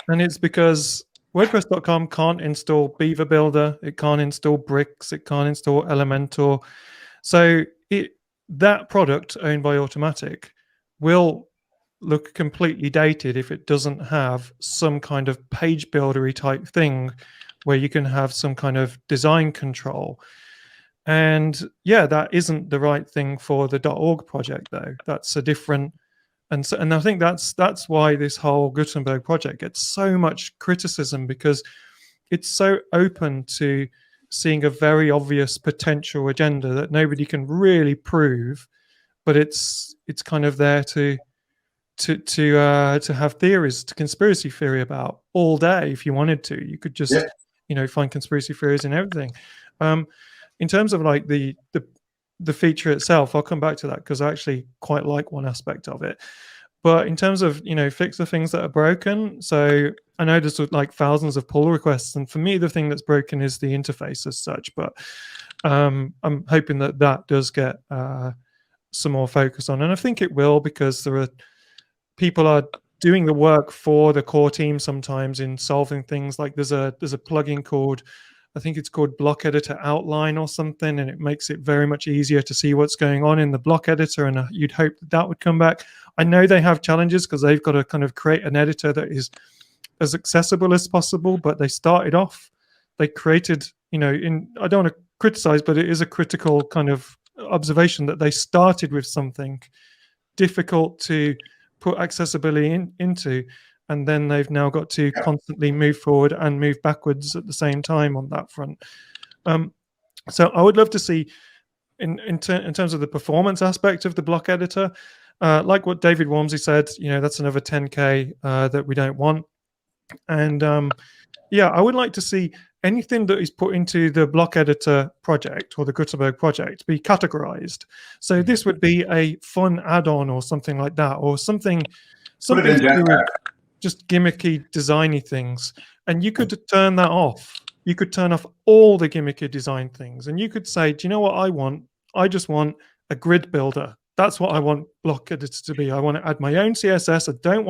and it's because WordPress.com can't install Beaver Builder, it can't install Bricks, it can't install Elementor, so that product owned by Automatic will look completely dated if it doesn't have some kind of page buildery type thing where you can have some kind of design control. And yeah, that isn't the right thing for the .org project, though. That's a different, and I think that's why this whole Gutenberg project gets so much criticism, because it's so open to seeing a very obvious potential agenda that nobody can really prove, but it's kind of there to have theories, to conspiracy theory about all day if you wanted to. You could just find conspiracy theories in everything. In terms of like the feature itself, I'll come back to that because I actually quite like one aspect of it. But in terms of fix the things that are broken, so I know there's like thousands of pull requests, and for me the thing that's broken is the interface as such. But I'm hoping that does get some more focus on, and I think it will, because people are doing the work for the core team sometimes in solving things. Like there's a plugin called, I think it's called Block Editor Outline or something, and it makes it very much easier to see what's going on in the block editor, and you'd hope that would come back. I know they have challenges because they've got to kind of create an editor that is as accessible as possible, but they started off, they created, I don't want to criticize, but it is a critical kind of observation that they started with something difficult to put accessibility into, and then they've now got to constantly move forward and move backwards at the same time on that front. So I would love to see, in terms of the performance aspect of the block editor, like what David Wormsley said, that's another 10K that we don't want. And I would like to see anything that is put into the block editor project or the Gutenberg project be categorized. So this would be a fun add-on or something like that, or something just gimmicky, designy things. And you could turn that off. You could turn off all the gimmicky design things, and you could say, do you know what I want? I just want a grid builder. That's what I want block editor to be. I want to add my own CSS. I don't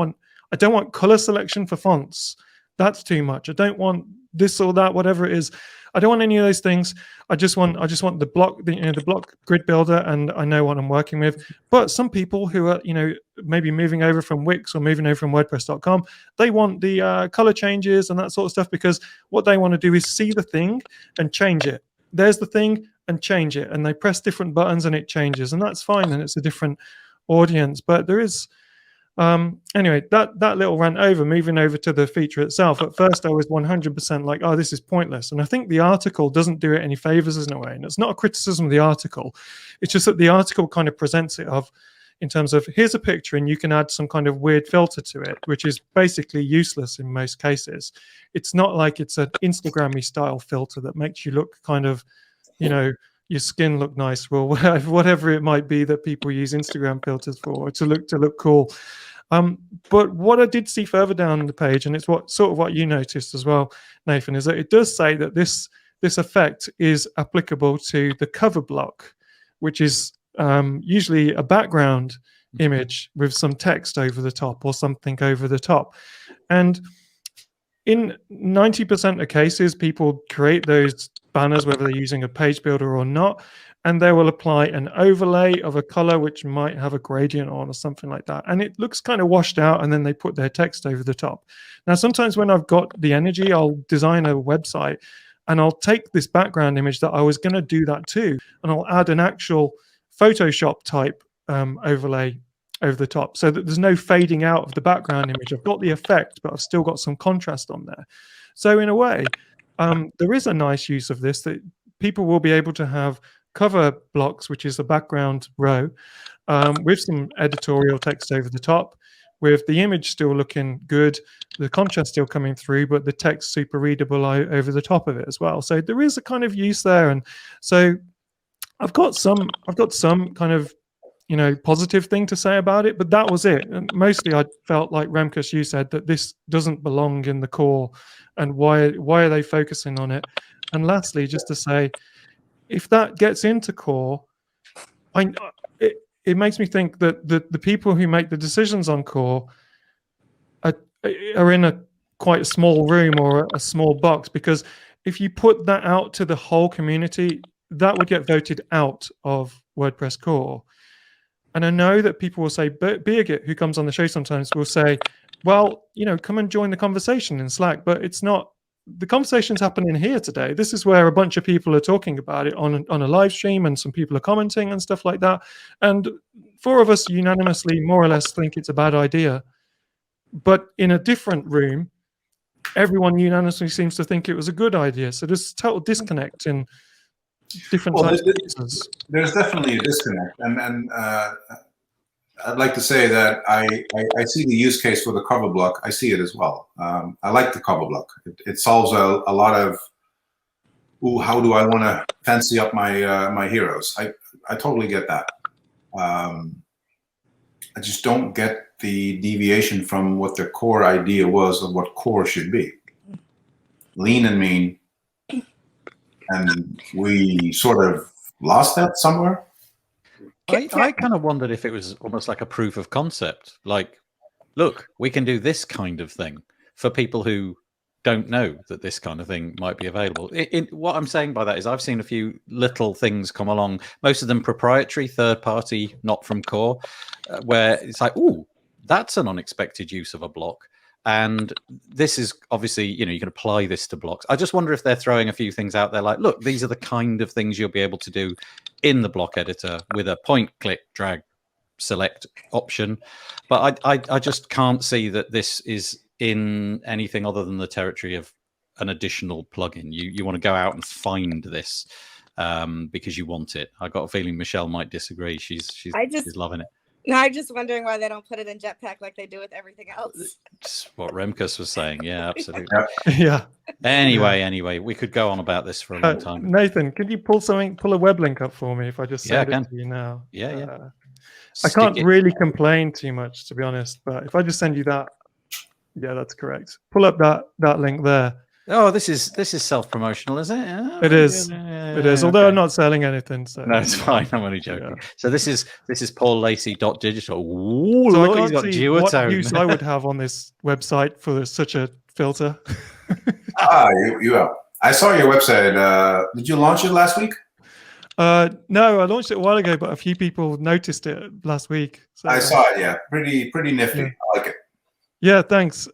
want color selection for fonts. That's too much. I don't want this or that, whatever it is. I don't want any of those things. I just want the block, the block grid builder, and I know what I'm working with. But some people who are, maybe moving over from Wix or moving over from WordPress.com, they want the color changes and that sort of stuff, because what they want to do is see the thing and change it. There's the thing and change it, and they press different buttons and it changes, and that's fine, and it's a different audience. But there is anyway, that little rant over, moving over to the feature itself. At first I was 100% like, oh, this is pointless, and I think the article doesn't do it any favors in a way, and it's not a criticism of the article, it's just that the article kind of presents it in terms of, here's a picture and you can add some kind of weird filter to it, which is basically useless in most cases. It's not like it's an Instagram-y style filter that makes you look kind of, your skin look nice, or whatever it might be that people use Instagram filters for, to look cool. But what I did see further down the page, and it's what you noticed as well, Nathan, is that it does say that this effect is applicable to the cover block, which is usually a background image with some text over the top or something over the top. And in 90% of cases, people create those banners, whether they're using a page builder or not, and they will apply an overlay of a color which might have a gradient on or something like that, and it looks kind of washed out, and then they put their text over the top. Now, sometimes when I've got the energy, I'll design a website and I'll take this background image that I was going to do that too, and I'll add an actual Photoshop type overlay over the top, so that there's no fading out of the background image. I've got the effect, but I've still got some contrast on there. So in a way, there is a nice use of this, that people will be able to have cover blocks, which is a background row, with some editorial text over the top, with the image still looking good, the contrast still coming through, but the text super readable over the top of it as well. So there is a kind of use there, and so I've got some kind of positive thing to say about it, but that was it. And mostly I felt like Remkus, you said that this doesn't belong in the core, and why are they focusing on it? And lastly, just to say, if that gets into core, it makes me think that the people who make the decisions on core are in a quite a small room or a small box, because if you put that out to the whole community, that would get voted out of WordPress core. And I know that people will say, Birgit, who comes on the show sometimes, will say, well, come and join the conversation in Slack. But it's not, the conversation's happening here today. This is where a bunch of people are talking about it on a live stream, and some people are commenting and stuff like that. And 4 of us unanimously, more or less, think it's a bad idea. But in a different room, everyone unanimously seems to think it was a good idea. So there's total disconnect in different types of users. There's definitely a disconnect, and I'd like to say that I see the use case for the cover block. I see it as well. I like the cover block. It solves a lot of, how do I want to fancy up my heroes? I totally get that. I just don't get the deviation from what the core idea was of what core should be. Lean and mean. And we sort of lost that somewhere. I kind of wondered if it was almost like a proof of concept. Like, look, we can do this kind of thing for people who don't know that this kind of thing might be available. What I'm saying by that is I've seen a few little things come along, most of them proprietary, third party, not from core, where it's like, ooh, that's an unexpected use of a block. And this is obviously, you can apply this to blocks. I just wonder if they're throwing a few things out there like, look, these are the kind of things you'll be able to do in the block editor with a point, click, drag, select option. But I just can't see that this is in anything other than the territory of an additional plugin. You want to go out and find this because you want it. I got a feeling Michelle might disagree. She's loving it. No, I'm just wondering why they don't put it in Jetpack like they do with everything else. It's what Remkus was saying. Yeah, absolutely. Yeah. Anyway, we could go on about this for a long time. Nathan, can you pull a web link up for me if I just send it to you now? Yeah. I can't really complain too much, to be honest, but if I just send you that, yeah, that's correct. Pull up that link there. Oh, this is self-promotional, is it? Oh, it is. It is. Although I'm not selling anything, so no, it's fine. I'm only joking. Yeah. So this is paullacey.digital. Ooh, so look, he's got Geotone. What use I would have on this website for such a filter. You have. I saw your website. Did you launch it last week? No, I launched it a while ago, but a few people noticed it last week. So, I saw it. Yeah, pretty nifty. Yeah. I like it. Yeah, thanks.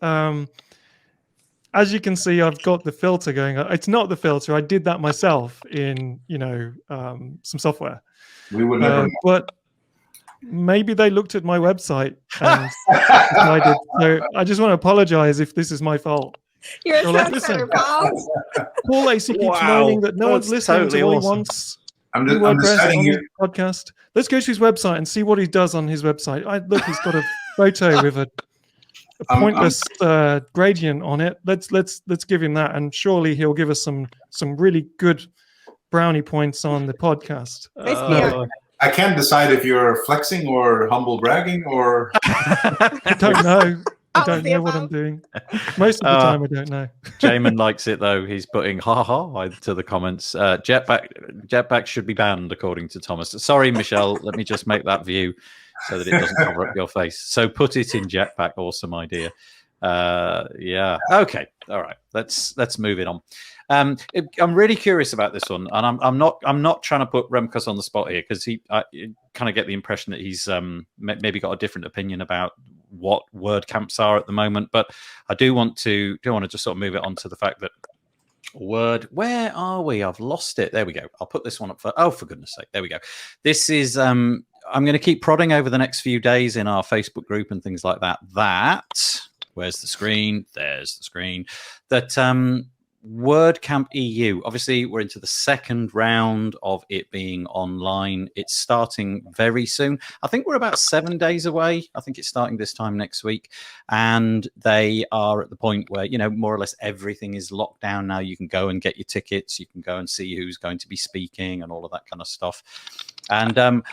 As you can see, I've got the filter going. It's not the filter. I did that myself in, some software. We would never know. But maybe they looked at my website and decided. So I just want to apologize if this is my fault. You're a trendsetter, Paul. Paul Lacey keeps moaning that no one's listening to what he wants. I'm deciding on his podcast. Let's go to his website and see what he does on his website. Look, he's got a photo with a pointless gradient on it. Let's give him that, and surely he'll give us some really good brownie points on the podcast. I can't decide if you're flexing or humble bragging or. I don't know. I don't know what I'm doing. Most of the time, I don't know. Jamin likes it though. He's putting ha to the comments. Jetpack should be banned according to Thomas. Sorry, Michelle. Let me just make that view so that it doesn't cover up your face. So put it in Jetpack. Awesome idea. Yeah. Okay. All right. Let's move it on. I'm really curious about this one, and I'm not trying to put Remkus on the spot here because I kind of get the impression that he's maybe got a different opinion about what WordCamps are at the moment. But I do want to just sort of move it on to the fact that where are we? I've lost it. There we go. I'll put this one up for goodness sake. There we go. This is I'm going to keep prodding over the next few days in our Facebook group and things like that. Where's the screen? There's the screen. That WordCamp EU. Obviously, we're into the second round of it being online. It's starting very soon. I think we're about 7 days away. I think it's starting this time next week. And they are at the point where, more or less everything is locked down now. You can go and get your tickets. You can go and see who's going to be speaking and all of that kind of stuff. And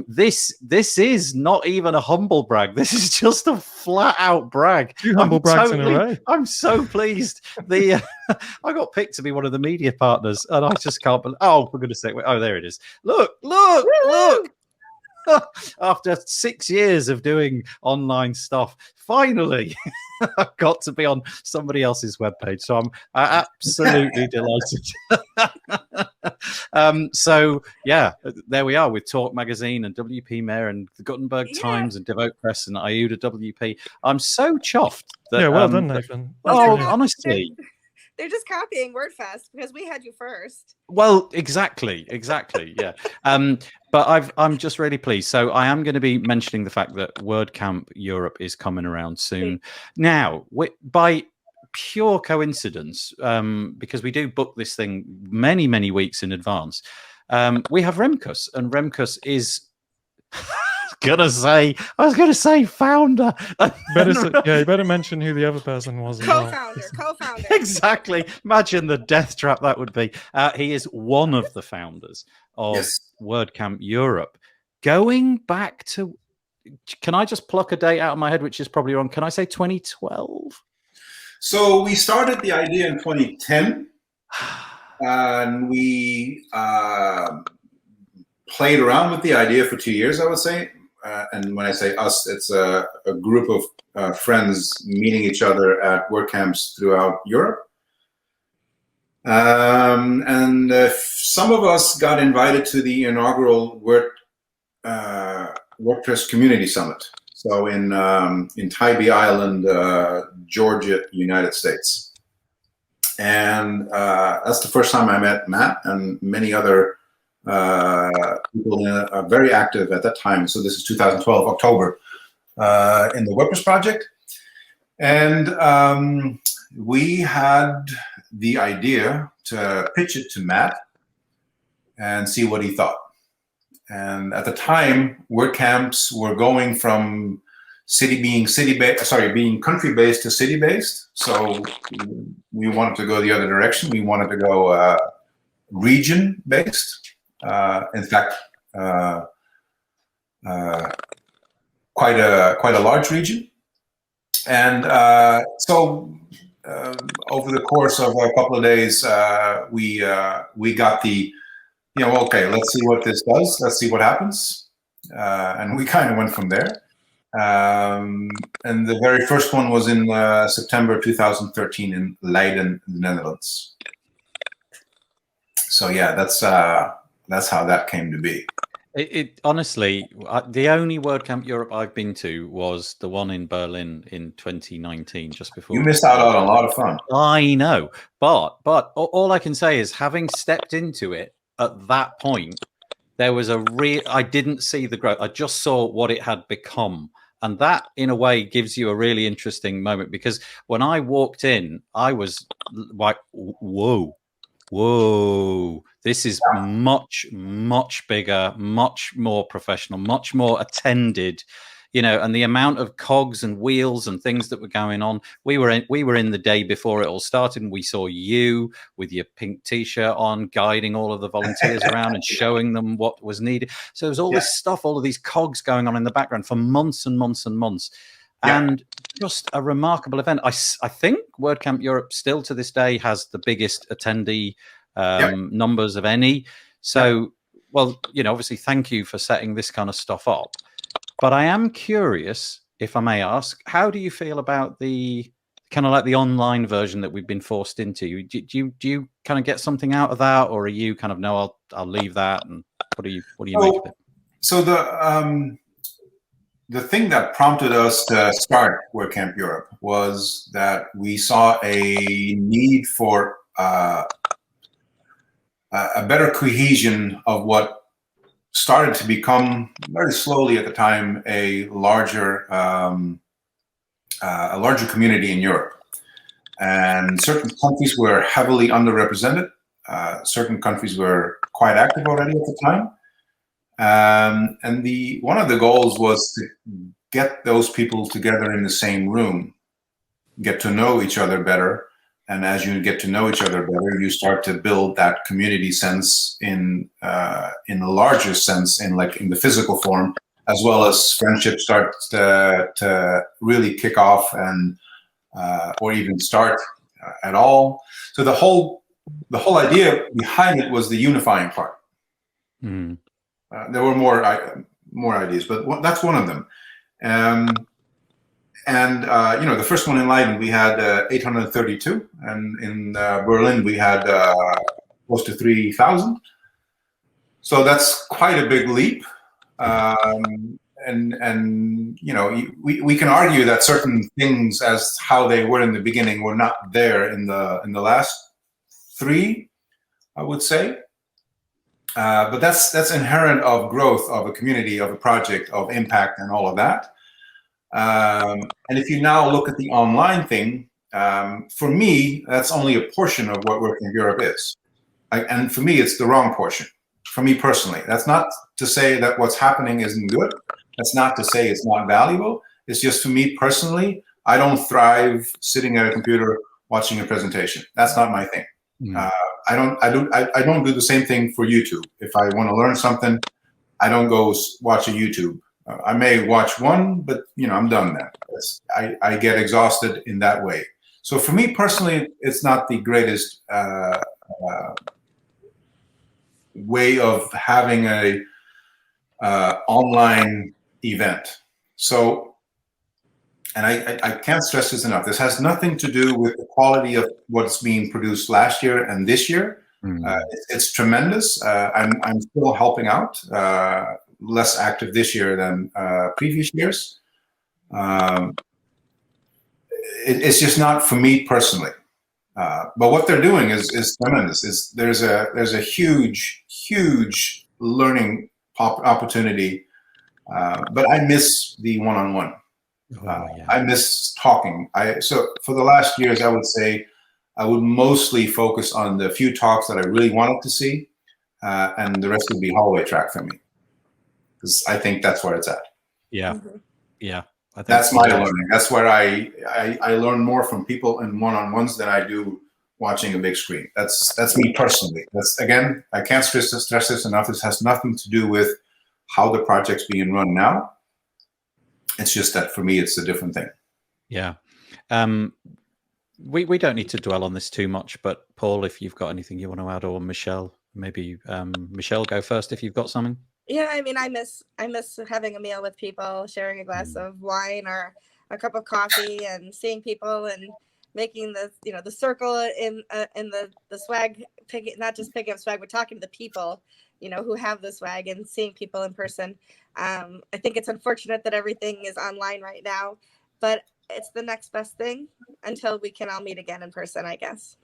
this is not even a humble brag. This is just a flat out brag. 2 humble brags in a row. I'm so pleased. I got picked to be one of the media partners, and I just can't believe. Oh, for goodness sake! Oh, there it is. Look! After 6 years of doing online stuff, finally I've got to be on somebody else's webpage. So I'm absolutely delighted. So yeah, there we are with Talk Magazine and WP Mayor and the Gutenberg Times and WordPress and IUDA WP. I'm so chuffed. That, well done, Nathan. Honestly. They're just copying WordFest because we had you first. Well, exactly, yeah. But I'm just really pleased. So I am going to be mentioning the fact that WordCamp Europe is coming around soon. Now, by pure coincidence, because we do book this thing many, many weeks in advance, we have Remkus, and Remkus is. I was gonna say founder. You better mention who the other person was. Co-founder. Exactly. Imagine the death trap that would be. He is one of the founders of WordCamp Europe. Going back to, can I just pluck a date out of my head, which is probably wrong? Can I say 2012? So we started the idea in 2010, and we played around with the idea for 2 years, I would say. And when I say us, it's a group of friends meeting each other at WordCamps throughout Europe. And some of us got invited to the inaugural WordPress Community Summit. So in Tybee Island, Georgia, United States. And that's the first time I met Matt and many other people very active at that time. So this is 2012, October, in the WordPress project. And we had the idea to pitch it to Matt and see what he thought. And at the time, WordCamps were going from being country-based to city-based. So we wanted to go the other direction. We wanted to go region-based. In fact, quite a large region, and so over the course of a couple of days, we got the, okay, let's see what this does, let's see what happens, and we kind of went from there. And the very first one was in September 2013 in Leiden, the Netherlands. So yeah, that's how that came to be. It honestly, the only WordCamp Europe I've been to was the one in Berlin in 2019, just before. You missed out on a lot of fun. I know, but all I can say is, having stepped into it at that point, there was I didn't see the growth. I just saw what it had become. And that, in a way, gives you a really interesting moment, because when I walked in, I was like, whoa, this is much, much bigger, much more professional, much more attended, and the amount of cogs and wheels and things that were going on. We were in the day before it all started, and we saw you with your pink t-shirt on, guiding all of the volunteers around and showing them what was needed. So there was all this stuff, all of these cogs going on in the background for months and months and months. And just a remarkable event. I think WordCamp Europe still to this day has the biggest attendee numbers of any. So, well, obviously, thank you for setting this kind of stuff up. But I am curious, if I may ask, how do you feel about the kind of like the online version that we've been forced into? Do you kind of get something out of that, or are you kind of, no, I'll leave that? And what do you make of it? So the thing that prompted us to start WordCamp Europe was that we saw a need for a better cohesion of what started to become very slowly at the time a larger community in Europe. And certain countries were heavily underrepresented. Certain countries were quite active already at the time. And one of the goals was to get those people together in the same room, get to know each other better, And as you get to know each other better, you start to build that community sense in the larger sense, in the physical form, as well as friendship starts to really kick off and or even start at all. So the whole idea behind it was the unifying part. Mm. There were more ideas, but that's one of them. The first one in Leiden we had 832, and in Berlin we had close to 3,000. So that's quite a big leap. We can argue that certain things, as how they were in the beginning, were not there in the last 3, I would say. But that's inherent of growth of a community, of a project, of impact, and all of that. And if you now look at the online thing, for me, that's only a portion of what Working Europe is. And for me, it's the wrong portion. For me personally, that's not to say that what's happening isn't good. That's not to say it's not valuable. It's just, for me personally, I don't thrive sitting at a computer watching a presentation. That's not my thing. Mm. I don't do the same thing for YouTube. If I want to learn something, I don't go watch a YouTube. I may watch one, but I'm done then. I get exhausted in that way. So for me personally, it's not the greatest way of having a online event. So, and I can't stress this enough. This has nothing to do with the quality of what's being produced last year and this year. It's tremendous. I'm still helping out. Less active this year than previous years. It's just not for me personally. But what they're doing is tremendous. There's a huge learning opportunity. But I miss the one-on-one. I miss talking. So for the last years, I would say I would mostly focus on the few talks that I really wanted to see, and the rest would be hallway track for me. Because I think that's where it's at. Yeah, yeah. I think that's my learning. That's where I learn more from people in one-on-ones than I do watching a big screen. That's me personally. That's, again, I can't stress this enough. This has nothing to do with how the project's being run now. It's just that for me, it's a different thing. Yeah. We don't need to dwell on this too much, but Paul, if you've got anything you want to add, or Michelle, maybe Michelle, go first if you've got something. Yeah, I mean, I miss having a meal with people, sharing a glass of wine or a cup of coffee, and seeing people and making the circle in the swag, not just picking up swag, but talking to the people, who have the swag, and seeing people in person. I think it's unfortunate that everything is online right now, but it's the next best thing until we can all meet again in person, I guess.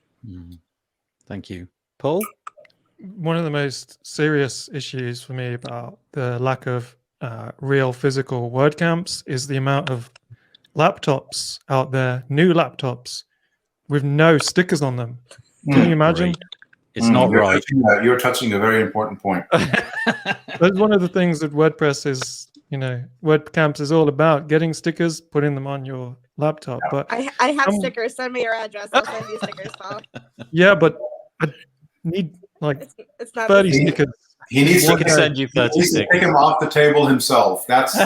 Thank you. Paul? One of the most serious issues for me about the lack of real physical WordCamps is the amount of laptops out there, new laptops, with no stickers on them. Can you imagine? Great. It's not right. You're touching a very important point. That's one of the things that WordPress is, WordCamps is all about, getting stickers, putting them on your laptop. Yeah. But I have stickers. Send me your address. I'll send you stickers, Paul. Yeah, but I need it's not 30 stickers. He needs to send you 30 stickers. Take him off the table himself. That's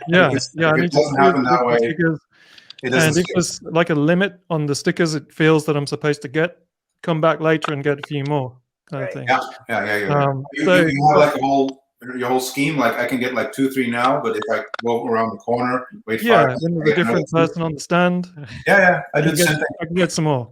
yeah. I need to happen that way. Stickers. And if there's like a limit on the stickers it feels that I'm supposed to get, come back later and get a few more, kind of thing. Yeah. You have like your whole scheme. Like, I can get like 2 or 3 now, but if I go around the corner, wait 5 minutes. When there's a different person on the stand. Yeah. I can get some more.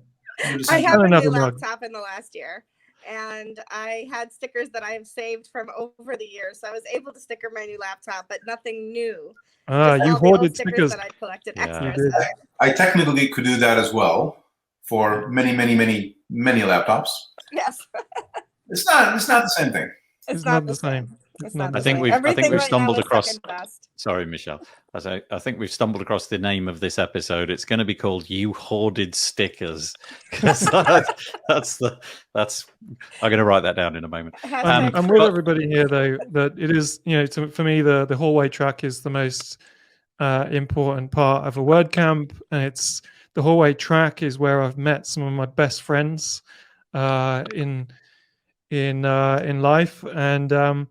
I have a new laptop in the last year, and I had stickers that I have saved from over the years. So I was able to sticker my new laptop, but nothing new. You hoarded stickers that I collected extras. I technically could do that as well for many laptops. Yes. It's not the same thing. It's not the same. I think we've stumbled across. Sorry, Michelle. I think we've stumbled across the name of this episode. It's going to be called "You Hoarded Stickers." that's I'm going to write that down in a moment. I'm with everybody here, though, that it is, for me, the hallway track is the most important part of a WordCamp, and it's the hallway track is where I've met some of my best friends in life, and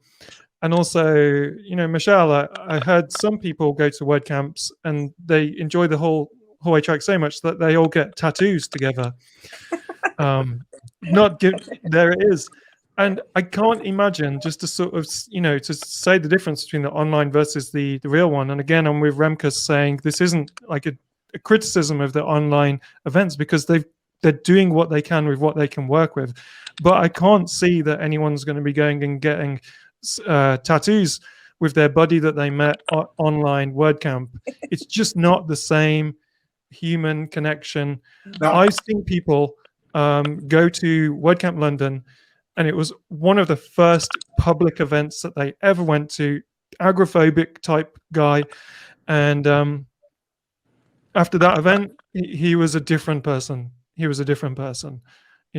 also, you know, Michelle, I heard some people go to WordCamps and they enjoy the whole hallway track so much that they all get tattoos together. There it is. And I can't imagine, just to sort of, you know, to say the difference between the online versus the real one. And again, I'm with Remkus saying this isn't like a criticism of the online events, because they're doing what they can with what they can work with. But I can't see that anyone's going to be going and getting tattoos with their buddy that they met online WordCamp. It's just not the same human connection. No. I've seen people go to WordCamp London, and it was one of the first public events that they ever went to, agoraphobic type guy. And after that event, he was a different person. You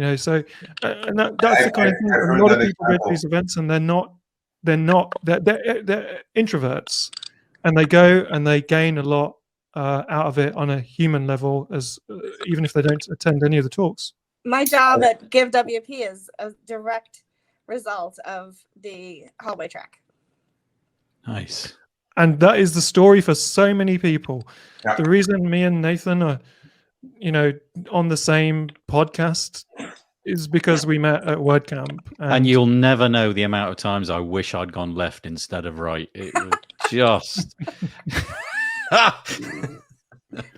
know, so and that's the kind of thing. A lot of people go to these events and they're introverts, and they go and they gain a lot out of it on a human level, as even if they don't attend any of the talks. My job at GiveWP is a direct result of the hallway track. Nice. And that is the story for so many people. Yeah. The reason me and Nathan are, you know, on the same podcast is because we met at WordCamp. And you'll never know the amount of times I wish I'd gone left instead of right. It was just...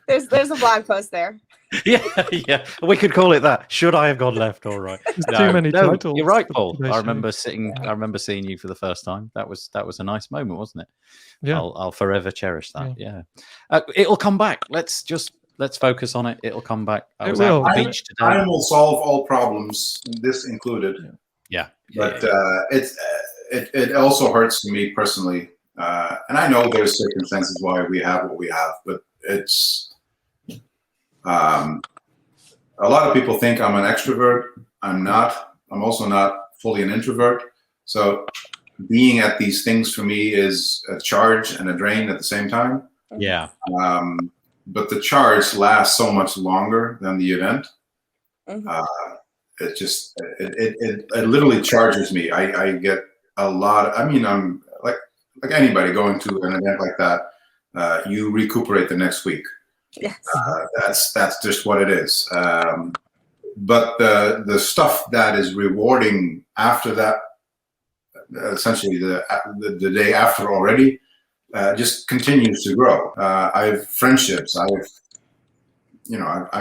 There's a blog post there. Yeah. We could call it that. Should I have gone left or right? Too many titles. You're right, Paul. I remember seeing you for the first time. That was a nice moment, wasn't it? Yeah. I'll forever cherish that. Yeah. It'll come back. Let's focus on it. It'll come back. I was out on the beach today. Time will solve all problems, this included. Yeah. But it also hurts me personally. And I know there's circumstances why we have what we have, but it's a lot of people think I'm an extrovert. I'm not. I'm also not fully an introvert. So being at these things for me is a charge and a drain at the same time. Yeah. But the charge lasts so much longer than the event. Mm-hmm. It literally charges me. I get a lot. I'm like anybody going to an event like that. You recuperate the next week. Yes. That's just what it is. But the stuff that is rewarding after that, essentially the day after already, just continues to grow. I have friendships. I've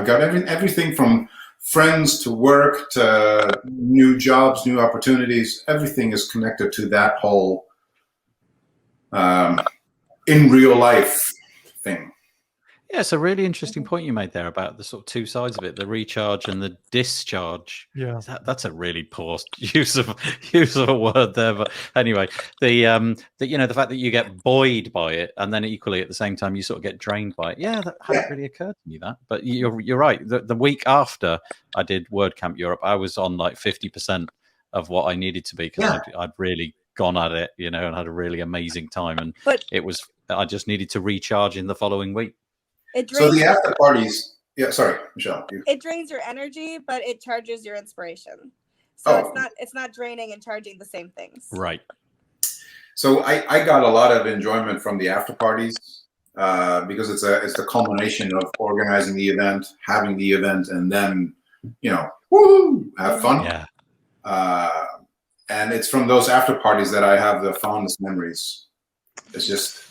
got everything from friends to work to new jobs, new opportunities. Everything is connected to that whole in real life thing. Yeah, it's a really interesting point you made there about the sort of two sides of it, the recharge and the discharge. Yeah, that's a really poor use of a word there. But anyway, the fact that you get buoyed by it and then equally at the same time you sort of get drained by it. Yeah, that hadn't really occurred to me that. But you're right. The week after I did WordCamp Europe, I was on like 50% of what I needed to be because I'd really gone at it, and had a really amazing time. And I just needed to recharge in the following week. So the after parties, sorry, Michelle. It drains your energy, but it charges your inspiration. So it's not draining and charging the same things. Right. So I got a lot of enjoyment from the after parties because it's the culmination of organizing the event, having the event, and then have fun. Yeah. And it's from those after parties that I have the fondest memories. It's just.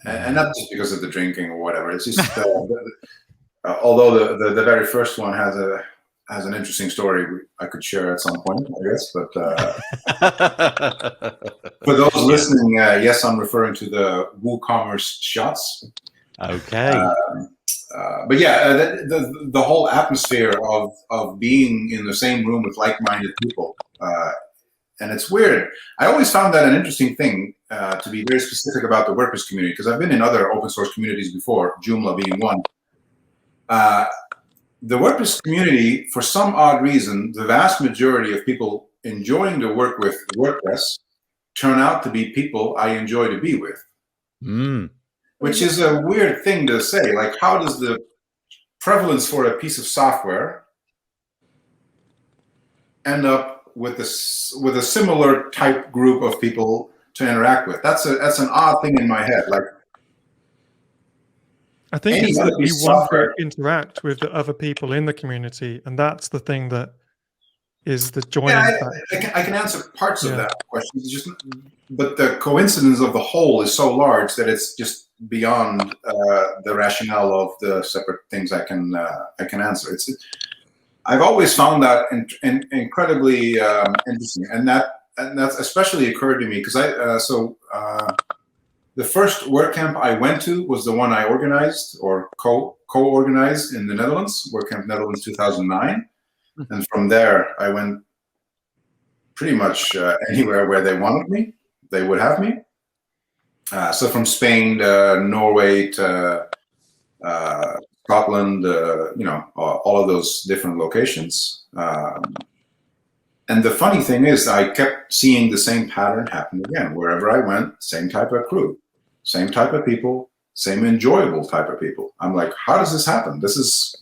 And not just because of the drinking or whatever. It's just although the very first one has an interesting story I could share at some point, I guess. But for those listening, yes, I'm referring to the WooCommerce shots. Okay. But yeah, the whole atmosphere of being in the same room with like-minded people. And it's weird. I always found that an interesting thing to be very specific about the WordPress community, because I've been in other open source communities before, Joomla being one. The WordPress community, for some odd reason, the vast majority of people enjoying to work with WordPress turn out to be people I enjoy to be with. Which is a weird thing to say. Like, how does the prevalence for a piece of software end up with a similar type group of people to interact with? That's an odd thing in my head. Like, I think any it's other that we piece of want software, to interact with the other people in the community, and that's the thing that is the joining factor. I can answer parts of Yeah. that question. It's just, but the coincidence of the whole is so large that it's just beyond the rationale of the separate things I can answer. I've always found that incredibly interesting, and that's especially occurred to me because the first WordCamp I went to was the one I organized or co-organized in the Netherlands, WordCamp Netherlands 2009. And from there, I went pretty much anywhere where they wanted me, they would have me. So from Spain to Norway to Scotland, all of those different locations. And the funny thing is, I kept seeing the same pattern happen again. Wherever I went, same type of crew, same type of people, same enjoyable type of people. I'm like, how does this happen? This is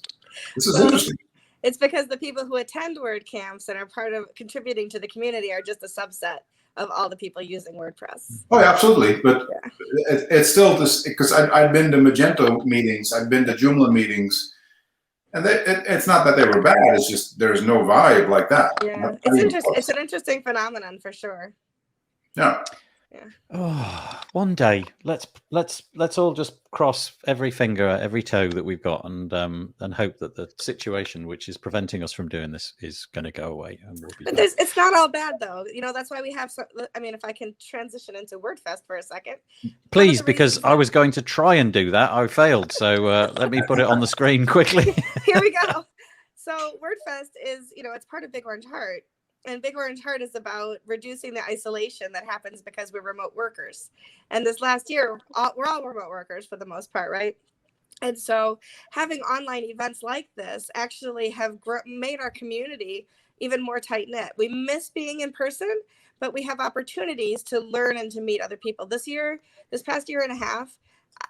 interesting. It's because the people who attend WordCamps and are part of contributing to the community are just a subset of all the people using WordPress. Oh, yeah, absolutely. But it's still this, because I've been to Magento meetings, I've been to Joomla meetings, and it's not that they were bad. It's just there's no vibe like that. Yeah, it's interesting. It's an interesting phenomenon for sure. Yeah. Yeah. Oh, one day let's all just cross every finger, every toe that we've got, and hope that the situation which is preventing us from doing this is going to go away. And we'll be but it's not all bad though. That's why we have. I mean, if I can transition into WordFest for a second, please, because I was going to try and do that, I failed. So let me put it on the screen quickly. Here we go. So WordFest is, it's part of Big Orange Heart. And Big Orange Heart is about reducing the isolation that happens because we're remote workers. And this last year, we're all remote workers for the most part, right? And so having online events like this actually have made our community even more tight-knit. We miss being in person, but we have opportunities to learn and to meet other people. This past year and a half,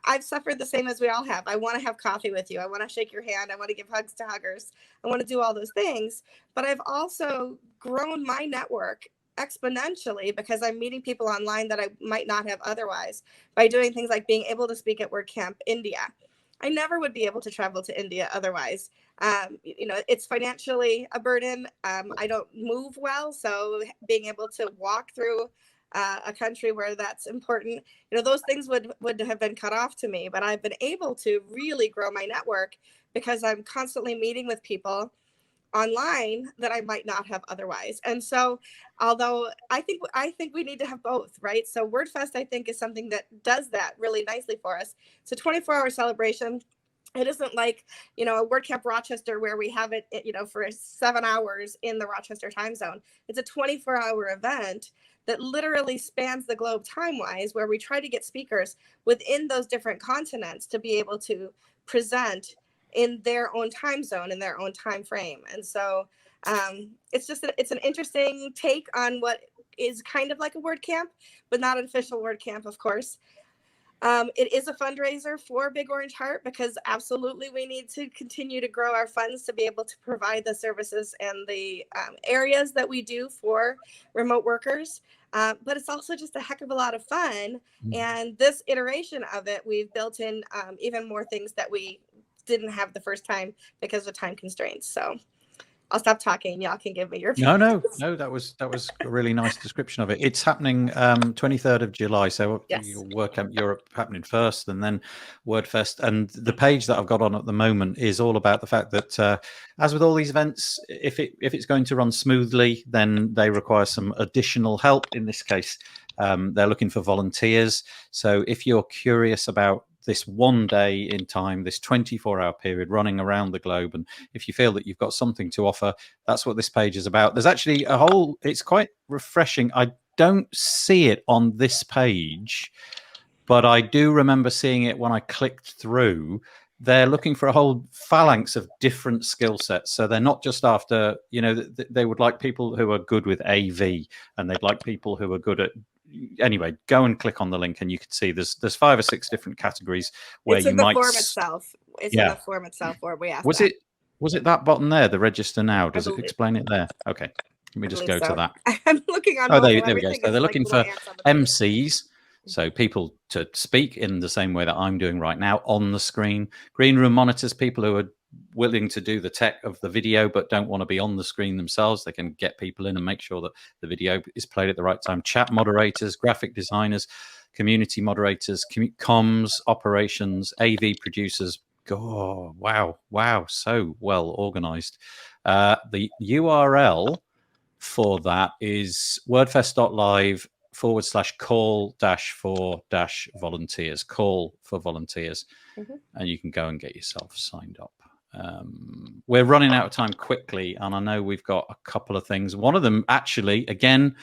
I've suffered the same as we all have. I want to have coffee with you. I want to shake your hand. I want to give hugs to huggers. I want to do all those things. But I've also grown my network exponentially because I'm meeting people online that I might not have otherwise by doing things like being able to speak at WordCamp India. I never would be able to travel to India otherwise. It's financially a burden. I don't move well. So being able to walk through a country where that's important, those things would have been cut off to me, but I've been able to really grow my network because I'm constantly meeting with people online that I might not have otherwise. And so, although I think we need to have both, right? So WordFest, I think, is something that does that really nicely for us. It's a 24-hour celebration. It isn't like, a WordCamp Rochester where we have it, for 7 hours in the Rochester time zone. It's a 24-hour event that literally spans the globe time-wise, where we try to get speakers within those different continents to be able to present in their own time zone, in their own time frame. And so it's an interesting take on what is kind of like a WordCamp, but not an official WordCamp, of course. It is a fundraiser for Big Orange Heart because absolutely we need to continue to grow our funds to be able to provide the services and the areas that we do for remote workers. But it's also just a heck of a lot of fun. And this iteration of it, we've built in even more things that we didn't have the first time because of time constraints. So I'll stop talking. Y'all can give me your No, that was a really nice description of it. It's happening 23rd of July. So your WordCamp Europe happening first and then WordFest. And the page that I've got on at the moment is all about the fact that as with all these events, if it's going to run smoothly, then they require some additional help. In this case, they're looking for volunteers. So if you're curious about this one day in time, this 24-hour period running around the globe, and if you feel that you've got something to offer, that's what this page is about. There's actually it's quite refreshing. I don't see it on this page, but I do remember seeing it when I clicked through. They're looking for a whole phalanx of different skill sets. So they're not just after, they would like people who are good with AV, and they'd like people who are good at, anyway, go and click on the link and you can see there's 5 or 6 different categories where it's you in the might form itself. it's in the form itself where we ask that. Was it that button there, the register now? I Does it believe- explain it there? Okay. Let me just go to that. I'm looking on Oh, mobile. there we go. Everything So is they're like looking little for ants on the page. MCs, so people to speak in the same way that I'm doing right now on the screen. Green room monitors, people who are willing to do the tech of the video but don't want to be on the screen themselves. They can get people in and make sure that the video is played at the right time. Chat moderators, graphic designers, community moderators, comms, operations, AV producers. Oh, wow. So well organized. The URL for that is wordfest.live/call-for-volunteers. Call for volunteers. And you can go and get yourself signed up. We're running out of time quickly, and I know we've got a couple of things. One of them, actually, again,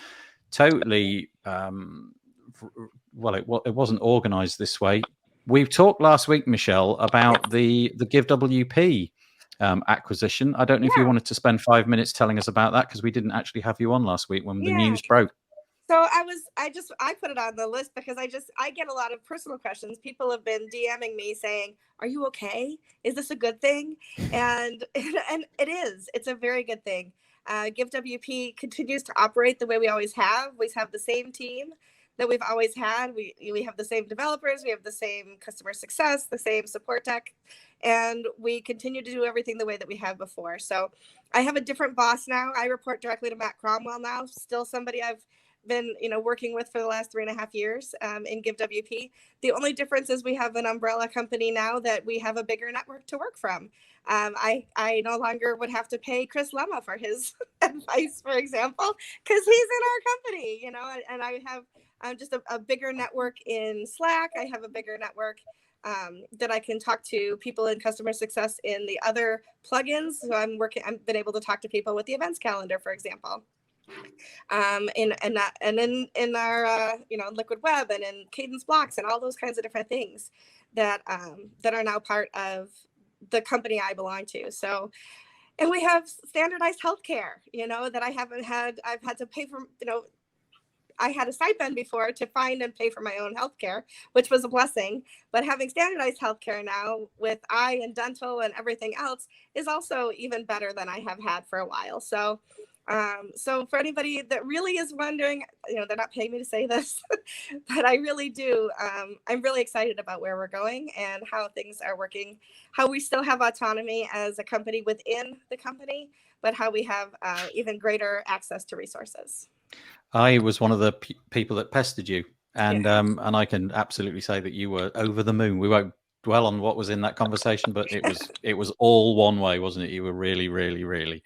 totally, well, it wasn't organized this way. We've talked last week, Michelle, about the GiveWP acquisition. I don't know if you wanted to spend 5 minutes telling us about that, because we didn't actually have you on last week when the news broke. So I put it on the list because I get a lot of personal questions. People have been DMing me saying, "Are you okay? Is this a good thing?" And it is. It's a very good thing. GiveWP continues to operate the way we always have. We have the same team that we've always had. We have the same developers. We have the same customer success, the same support tech, and we continue to do everything the way that we have before. So I have a different boss now. I report directly to Matt Cromwell now. Still somebody I've been working with for the last 3.5 years in GiveWP. The only difference is we have an umbrella company now that we have a bigger network to work from. I no longer would have to pay Chris Lemma for his advice, for example, because he's in our company, and I have just a bigger network in Slack. I have a bigger network that I can talk to people in customer success in the other plugins. So I've been able to talk to people with the events calendar, for example. In our Liquid Web and in Cadence Blocks and all those kinds of different things that are now part of the company I belong to. So, and we have standardized healthcare, that I've had to pay for. I had a stipend before to find and pay for my own healthcare, which was a blessing. But having standardized healthcare now with eye and dental and everything else is also even better than I have had for a while. So for anybody that really is wondering, they're not paying me to say this, but I really do. I'm really excited about where we're going and how things are working, how we still have autonomy as a company within the company, but how we have even greater access to resources. I was one of the people that pestered you, and I can absolutely say that you were over the moon. We won't dwell on what was in that conversation, but it was all one way, wasn't it? You were really, really, really,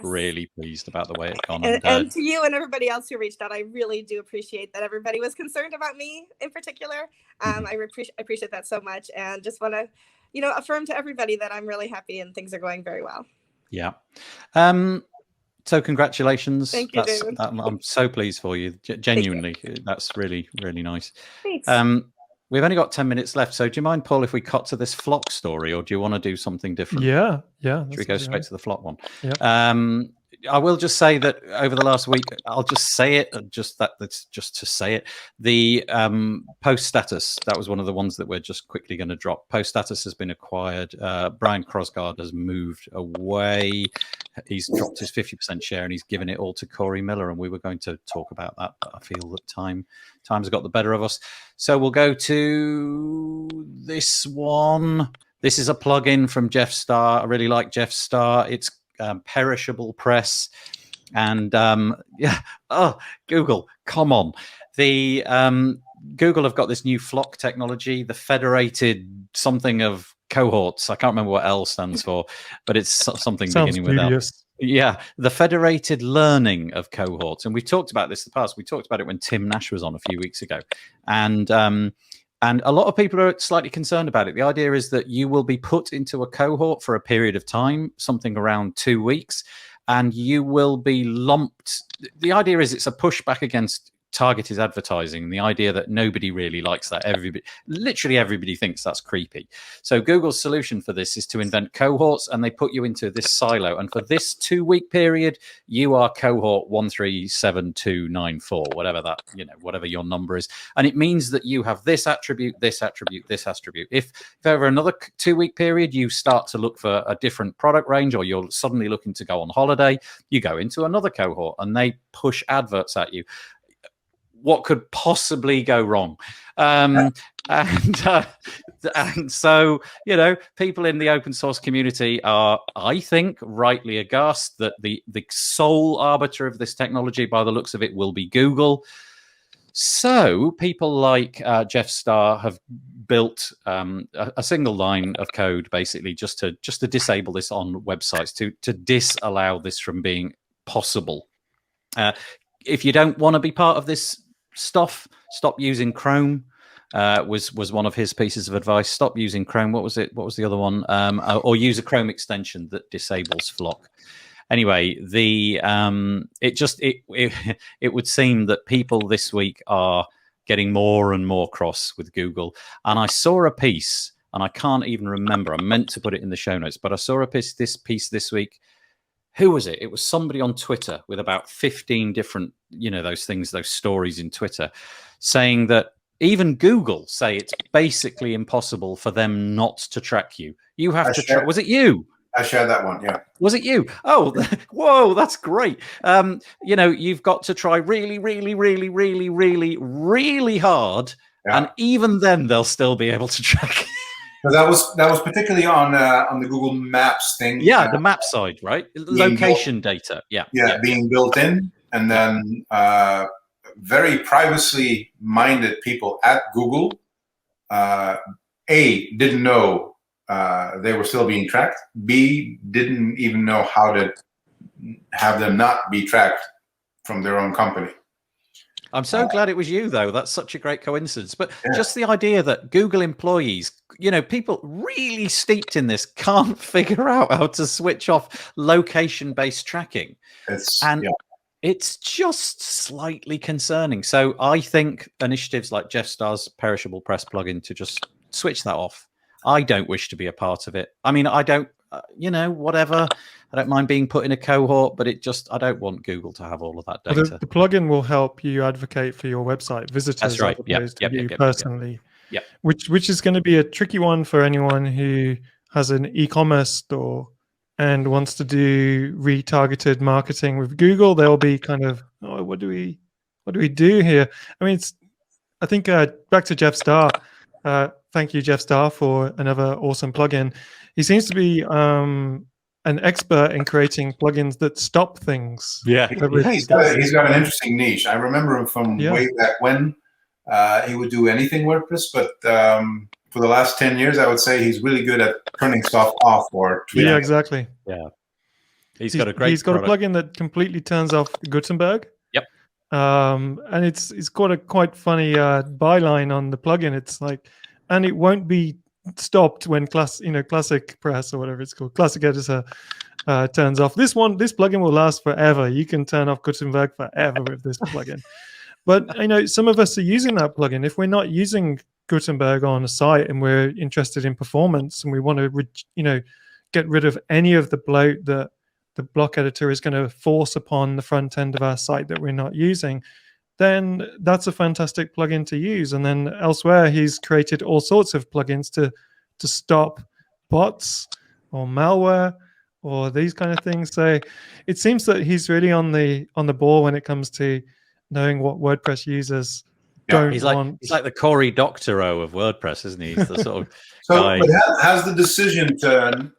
really pleased about the way it gone. And to you and everybody else who reached out, I really do appreciate that everybody was concerned about me in particular. I appreciate that so much, and just want to, affirm to everybody that I'm really happy and things are going very well. Yeah. So congratulations. Thank you, David. I'm so pleased for you. Genuinely, that's really, really nice. Thanks. We've only got 10 minutes left. So do you mind, Paul, if we cut to this FLOC story, or do you want to do something different? Yeah. Should we go straight to the FLOC one? Yeah. I will just say that over the last week, I'll just say it, that's just to say it. The post status, that was one of the ones that we're just quickly going to drop. Post status has been acquired. Brian Crosgard has moved away. He's dropped his 50% share and he's given it all to Corey Miller. And we were going to talk about that, but I feel that time's got the better of us. So we'll go to this one. This is a plugin from Jeff Starr. I really like Jeff Starr. It's Perishable Press, and Google, come on. The Google have got this new FLOC technology, the federated something of cohorts. I can't remember what L stands for, but it's something beginning with L. Yeah, the federated learning of cohorts, and we've talked about this in the past. We talked about it when Tim Nash was on a few weeks ago, and a lot of people are slightly concerned about it. The idea is that you will be put into a cohort for a period of time, something around 2 weeks, and you will be lumped. The idea is it's a pushback against targeted advertising, the idea that nobody really likes that. Literally everybody thinks that's creepy. So Google's solution for this is to invent cohorts, and they put you into this silo. And for this 2-week period, you are cohort 137294, whatever that, whatever your number is. And it means that you have this attribute, this attribute, this attribute. If over another 2-week period, you start to look for a different product range, or you're suddenly looking to go on holiday, you go into another cohort and they push adverts at you. What could possibly go wrong? And so, people in the open source community are, I think, rightly aghast that the sole arbiter of this technology, by the looks of it, will be Google. So people like Jeff Starr have built a single line of code, basically, just to disable this on websites, to disallow this from being possible. If you don't want to be part of this stuff, stop using Chrome. Was one of his pieces of advice. Stop using Chrome. What was it? What was the other one? Or use a Chrome extension that disables FLOC. Anyway, it would seem that people this week are getting more and more cross with Google. And I saw a piece, and I can't even remember. I meant to put it in the show notes, but I saw a piece this week. Who was it? It was somebody on Twitter with about 15 different, those things, those stories in Twitter, saying that even Google say it's basically impossible for them not to track you. You have to track. Was it you? I shared that one, yeah. Was it you? Oh, whoa, that's great. You've got to try really, really, really, really, really, really hard, and even then they'll still be able to track. So that was particularly on the Google Maps thing. Yeah, the map side, right? Location data. Yeah, being built in, and then very privacy-minded people at Google, didn't know they were still being tracked. B, didn't even know how to have them not be tracked from their own company. I'm so glad it was you, though. That's such a great coincidence. But just the idea that Google employees, people really steeped in this, can't figure out how to switch off location-based tracking. It's just slightly concerning. So I think initiatives like Jeff Starr's Perishable Press plugin to just switch that off. I don't wish to be a part of it. I mean, I don't, whatever. I don't mind being put in a cohort, but I don't want Google to have all of that data. The plugin will help you advocate for your website visitors. That's right. Personally. Yeah. Which is going to be a tricky one for anyone who has an e-commerce store and wants to do retargeted marketing with Google. They'll be kind of, what do we do here? I mean, I think back to Jeff Starr. Thank you, Jeff Starr, for another awesome plugin. He seems to be an expert in creating plugins that stop things. Yeah, he's got an interesting niche. I remember him from way back when. He would do anything WordPress, but for the last 10 years, I would say he's really good at turning stuff off or tweeting. Yeah, exactly. Yeah, he's got a plugin that completely turns off Gutenberg. Yep. And it's got a quite funny byline on the plugin. It's like, and it won't be stopped when Classic Press or whatever it's called, Classic Editor turns off. This plugin will last forever. You can turn off Gutenberg forever with this plugin. But some of us are using that plugin. If we're not using Gutenberg on a site and we're interested in performance and we want to get rid of any of the bloat that the block editor is going to force upon the front end of our site that we're not using, then that's a fantastic plugin to use. And then elsewhere, he's created all sorts of plugins to stop bots or malware or these kind of things. So it seems that he's really on the ball when it comes to knowing what WordPress users don't want. He's like the Cory Doctorow of WordPress, isn't he? He's the sort of guy. But has the decision to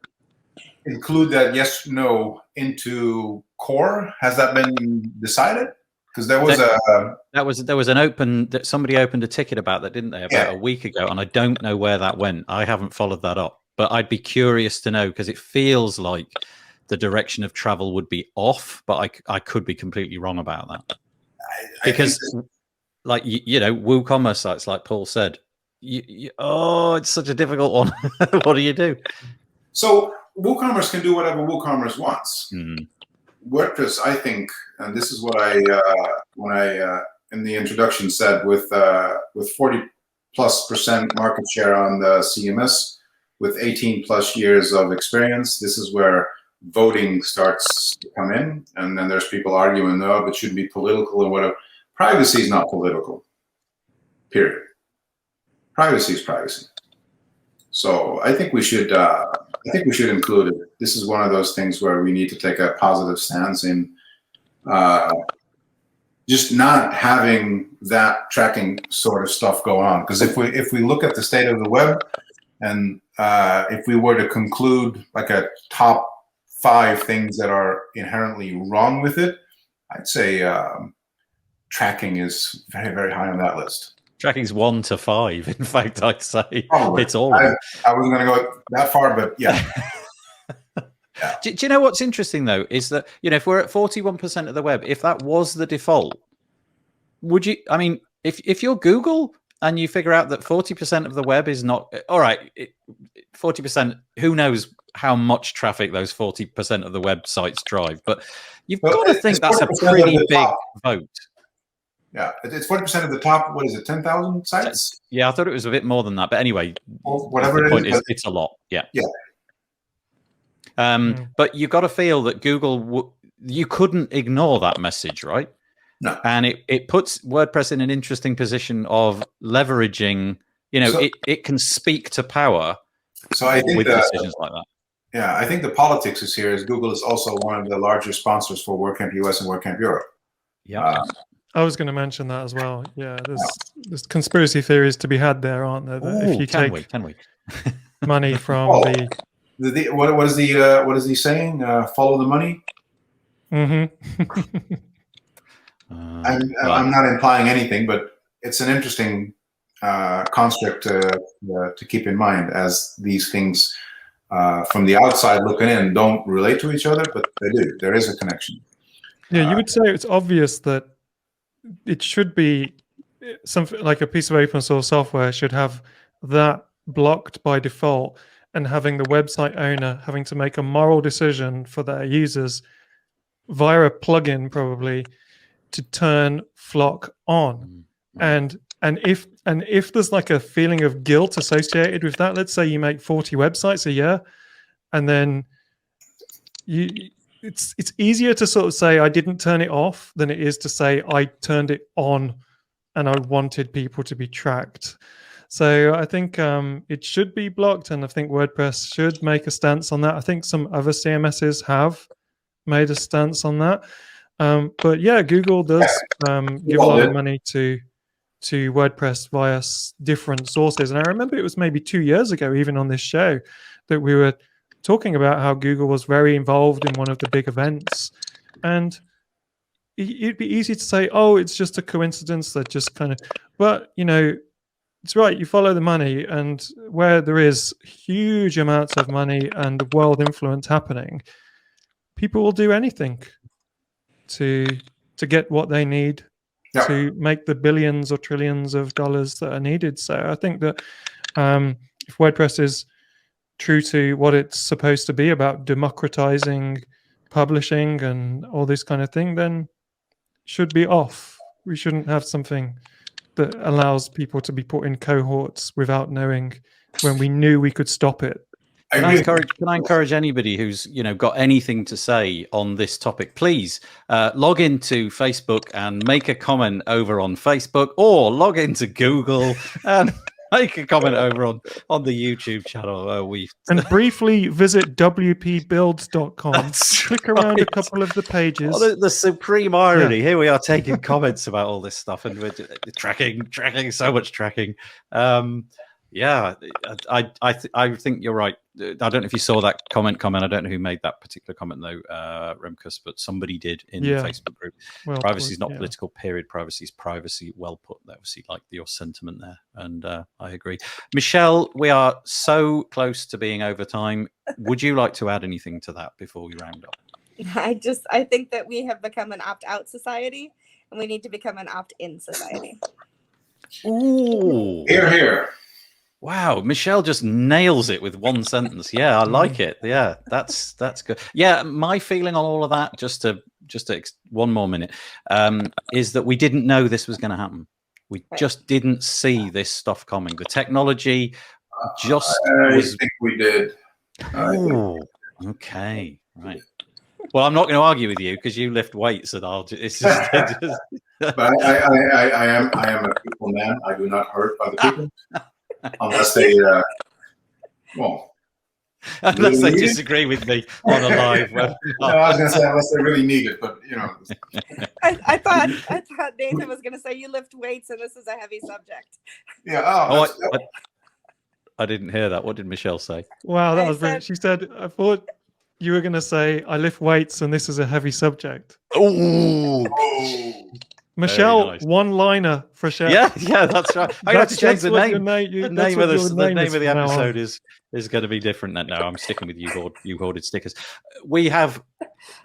include that yes/no into core, has that been decided? Because there was somebody opened a ticket about that, didn't they, about a week ago, and I don't know where that went. I haven't followed that up, but I'd be curious to know, because it feels like the direction of travel would be off, but I could be completely wrong about that. Because like WooCommerce sites, like Paul said, it's such a difficult one. What do you do? So WooCommerce can do whatever WooCommerce wants. Mm-hmm. WordPress, I think, and this is what when I in the introduction said, with 40+% market share on the CMS, with 18+ years of experience, this is where voting starts to come in, and then there's people arguing, no, it should be political or whatever. Privacy is not political. Period. Privacy is privacy. So I think we should. Include it. This is one of those things where we need to take a positive stance in just not having that tracking sort of stuff go on. Because if we look at the state of the web, and if we were to conclude like a top 5 things that are inherently wrong with it, I'd say tracking is very, very high on that list. Tracking's 1 to 5. In fact, I'd say Probably. It's all. I wasn't going to go that far, but yeah. Yeah. Do you know what's interesting though is that, you know, if we're at 41% of the web, if that was the default, would you? I mean, if you're Google and you figure out that 40% of the web is not all right, 40%. Who knows how much traffic those 40% of the websites drive? But you've got to think that's a pretty big vote. Yeah, it's 40% of the top. What is it? 10,000 sites? Yeah, I thought it was a bit more than that. But anyway, well, whatever the point is, it's a lot. Yeah. Yeah. But you've got to feel that Google, you couldn't ignore that message, right? No. And it puts WordPress in an interesting position of leveraging, you know, it can speak to power with decisions like that. Yeah, I think the politics is here is Google is also one of the larger sponsors for WordCamp US and WordCamp Europe. Yeah. I was going to mention that as well. Yeah, there's conspiracy theories to be had there, aren't there? That if you can we? money from what is the saying? Follow the money. Mm-hmm. I'm not implying anything, but it's an interesting construct to keep in mind, as these things from the outside looking in don't relate to each other, but they do. There is a connection. Yeah, you would say it's obvious that it should be something like a piece of open source software should have that blocked by default, and having the website owner having to make a moral decision for their users via a plugin probably to turn FLOC on. And if there's like a feeling of guilt associated with that, let's say you make 40 websites a year, and then it's easier to sort of say I didn't turn it off than it is to say I turned it on and I wanted people to be tracked. So I think it should be blocked, and I think WordPress should make a stance on that. I think some other CMSs have made a stance on that. But yeah, Google does give a lot of money to WordPress via different sources. And I remember it was maybe 2 years ago, even on this show, that we were talking about how Google was very involved in one of the big events. And it'd be easy to say, oh, it's just a coincidence that just kind of, but you know, it's right, you follow the money, and where there is huge amounts of money and world influence happening, people will do anything to get what they need to make the billions or trillions of dollars that are needed. So I think that if WordPress is true to what it's supposed to be about democratizing publishing and all this kind of thing, then it should be off. We shouldn't have something that allows people to be put in cohorts without knowing when we knew we could stop it. Can I encourage anybody who's got anything to say on this topic, please log into Facebook and make a comment over on Facebook, or log into Google and make a comment over on the YouTube channel. And briefly visit wpbuilds.com. Click around a couple of the pages. Oh, the supreme irony. Yeah. Here we are taking comments about all this stuff, and we're tracking, so much tracking. Yeah, I think you're right. I don't know if you saw that comment. I don't know who made that particular comment though, Remkus, but somebody did in the Facebook group. Well, privacy is not political. Period. Privacy is privacy. Well put. Obviously, like your sentiment there, and I agree. Michelle, we are so close to being over time. Would you like to add anything to that before we round up? I think that we have become an opt-out society, and we need to become an opt-in society. Ooh, hear, hear. Wow, Michelle just nails it with one sentence. Yeah, I like it. Yeah, that's good. Yeah, my feeling on all of that, just to just one more minute, is that we didn't know this was going to happen. We just didn't see this stuff coming. The technology just I think we did. Oh, okay, right. Well, I'm not going to argue with you because you lift weights, and it's just. But I am a people man. I do not hurt other people unless they unless they disagree with me on a live webinar. No, I was going to say unless they really need it, but I thought Nathan was going to say you lift weights and this is a heavy subject. Yeah. I didn't hear that. What did Michelle say? Wow, that was brilliant. She said, I thought you were going to say, I lift weights and this is a heavy subject. Oh, Michelle, nice. One-liner, Frechette. Yeah, that's right. I have to change the name. The name of the episode is going to be different. No, I'm sticking with you hoarded stickers. We have,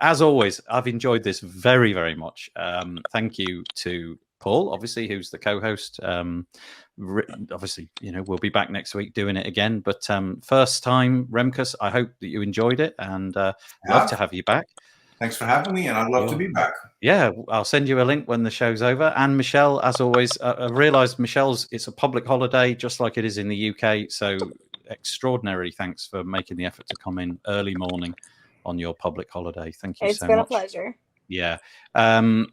as always, I've enjoyed this very, very much. Thank you to Paul, obviously, who's the co-host. Obviously, we'll be back next week doing it again. But first time, Remkus, I hope that you enjoyed it, and love to have you back. Thanks for having me, and I'd love to be back. Yeah, I'll send you a link when the show's over. And Michelle, as always, I realised it's a public holiday, just like it is in the UK. So extraordinary thanks for making the effort to come in early morning on your public holiday. Thank you so much. It's been a pleasure. Yeah. I'm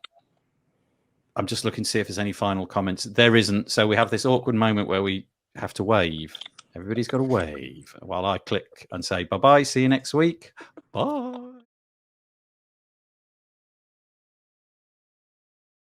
just looking to see if there's any final comments. There isn't. So we have this awkward moment where we have to wave. Everybody's got to wave while I click and say bye-bye. See you next week. Bye.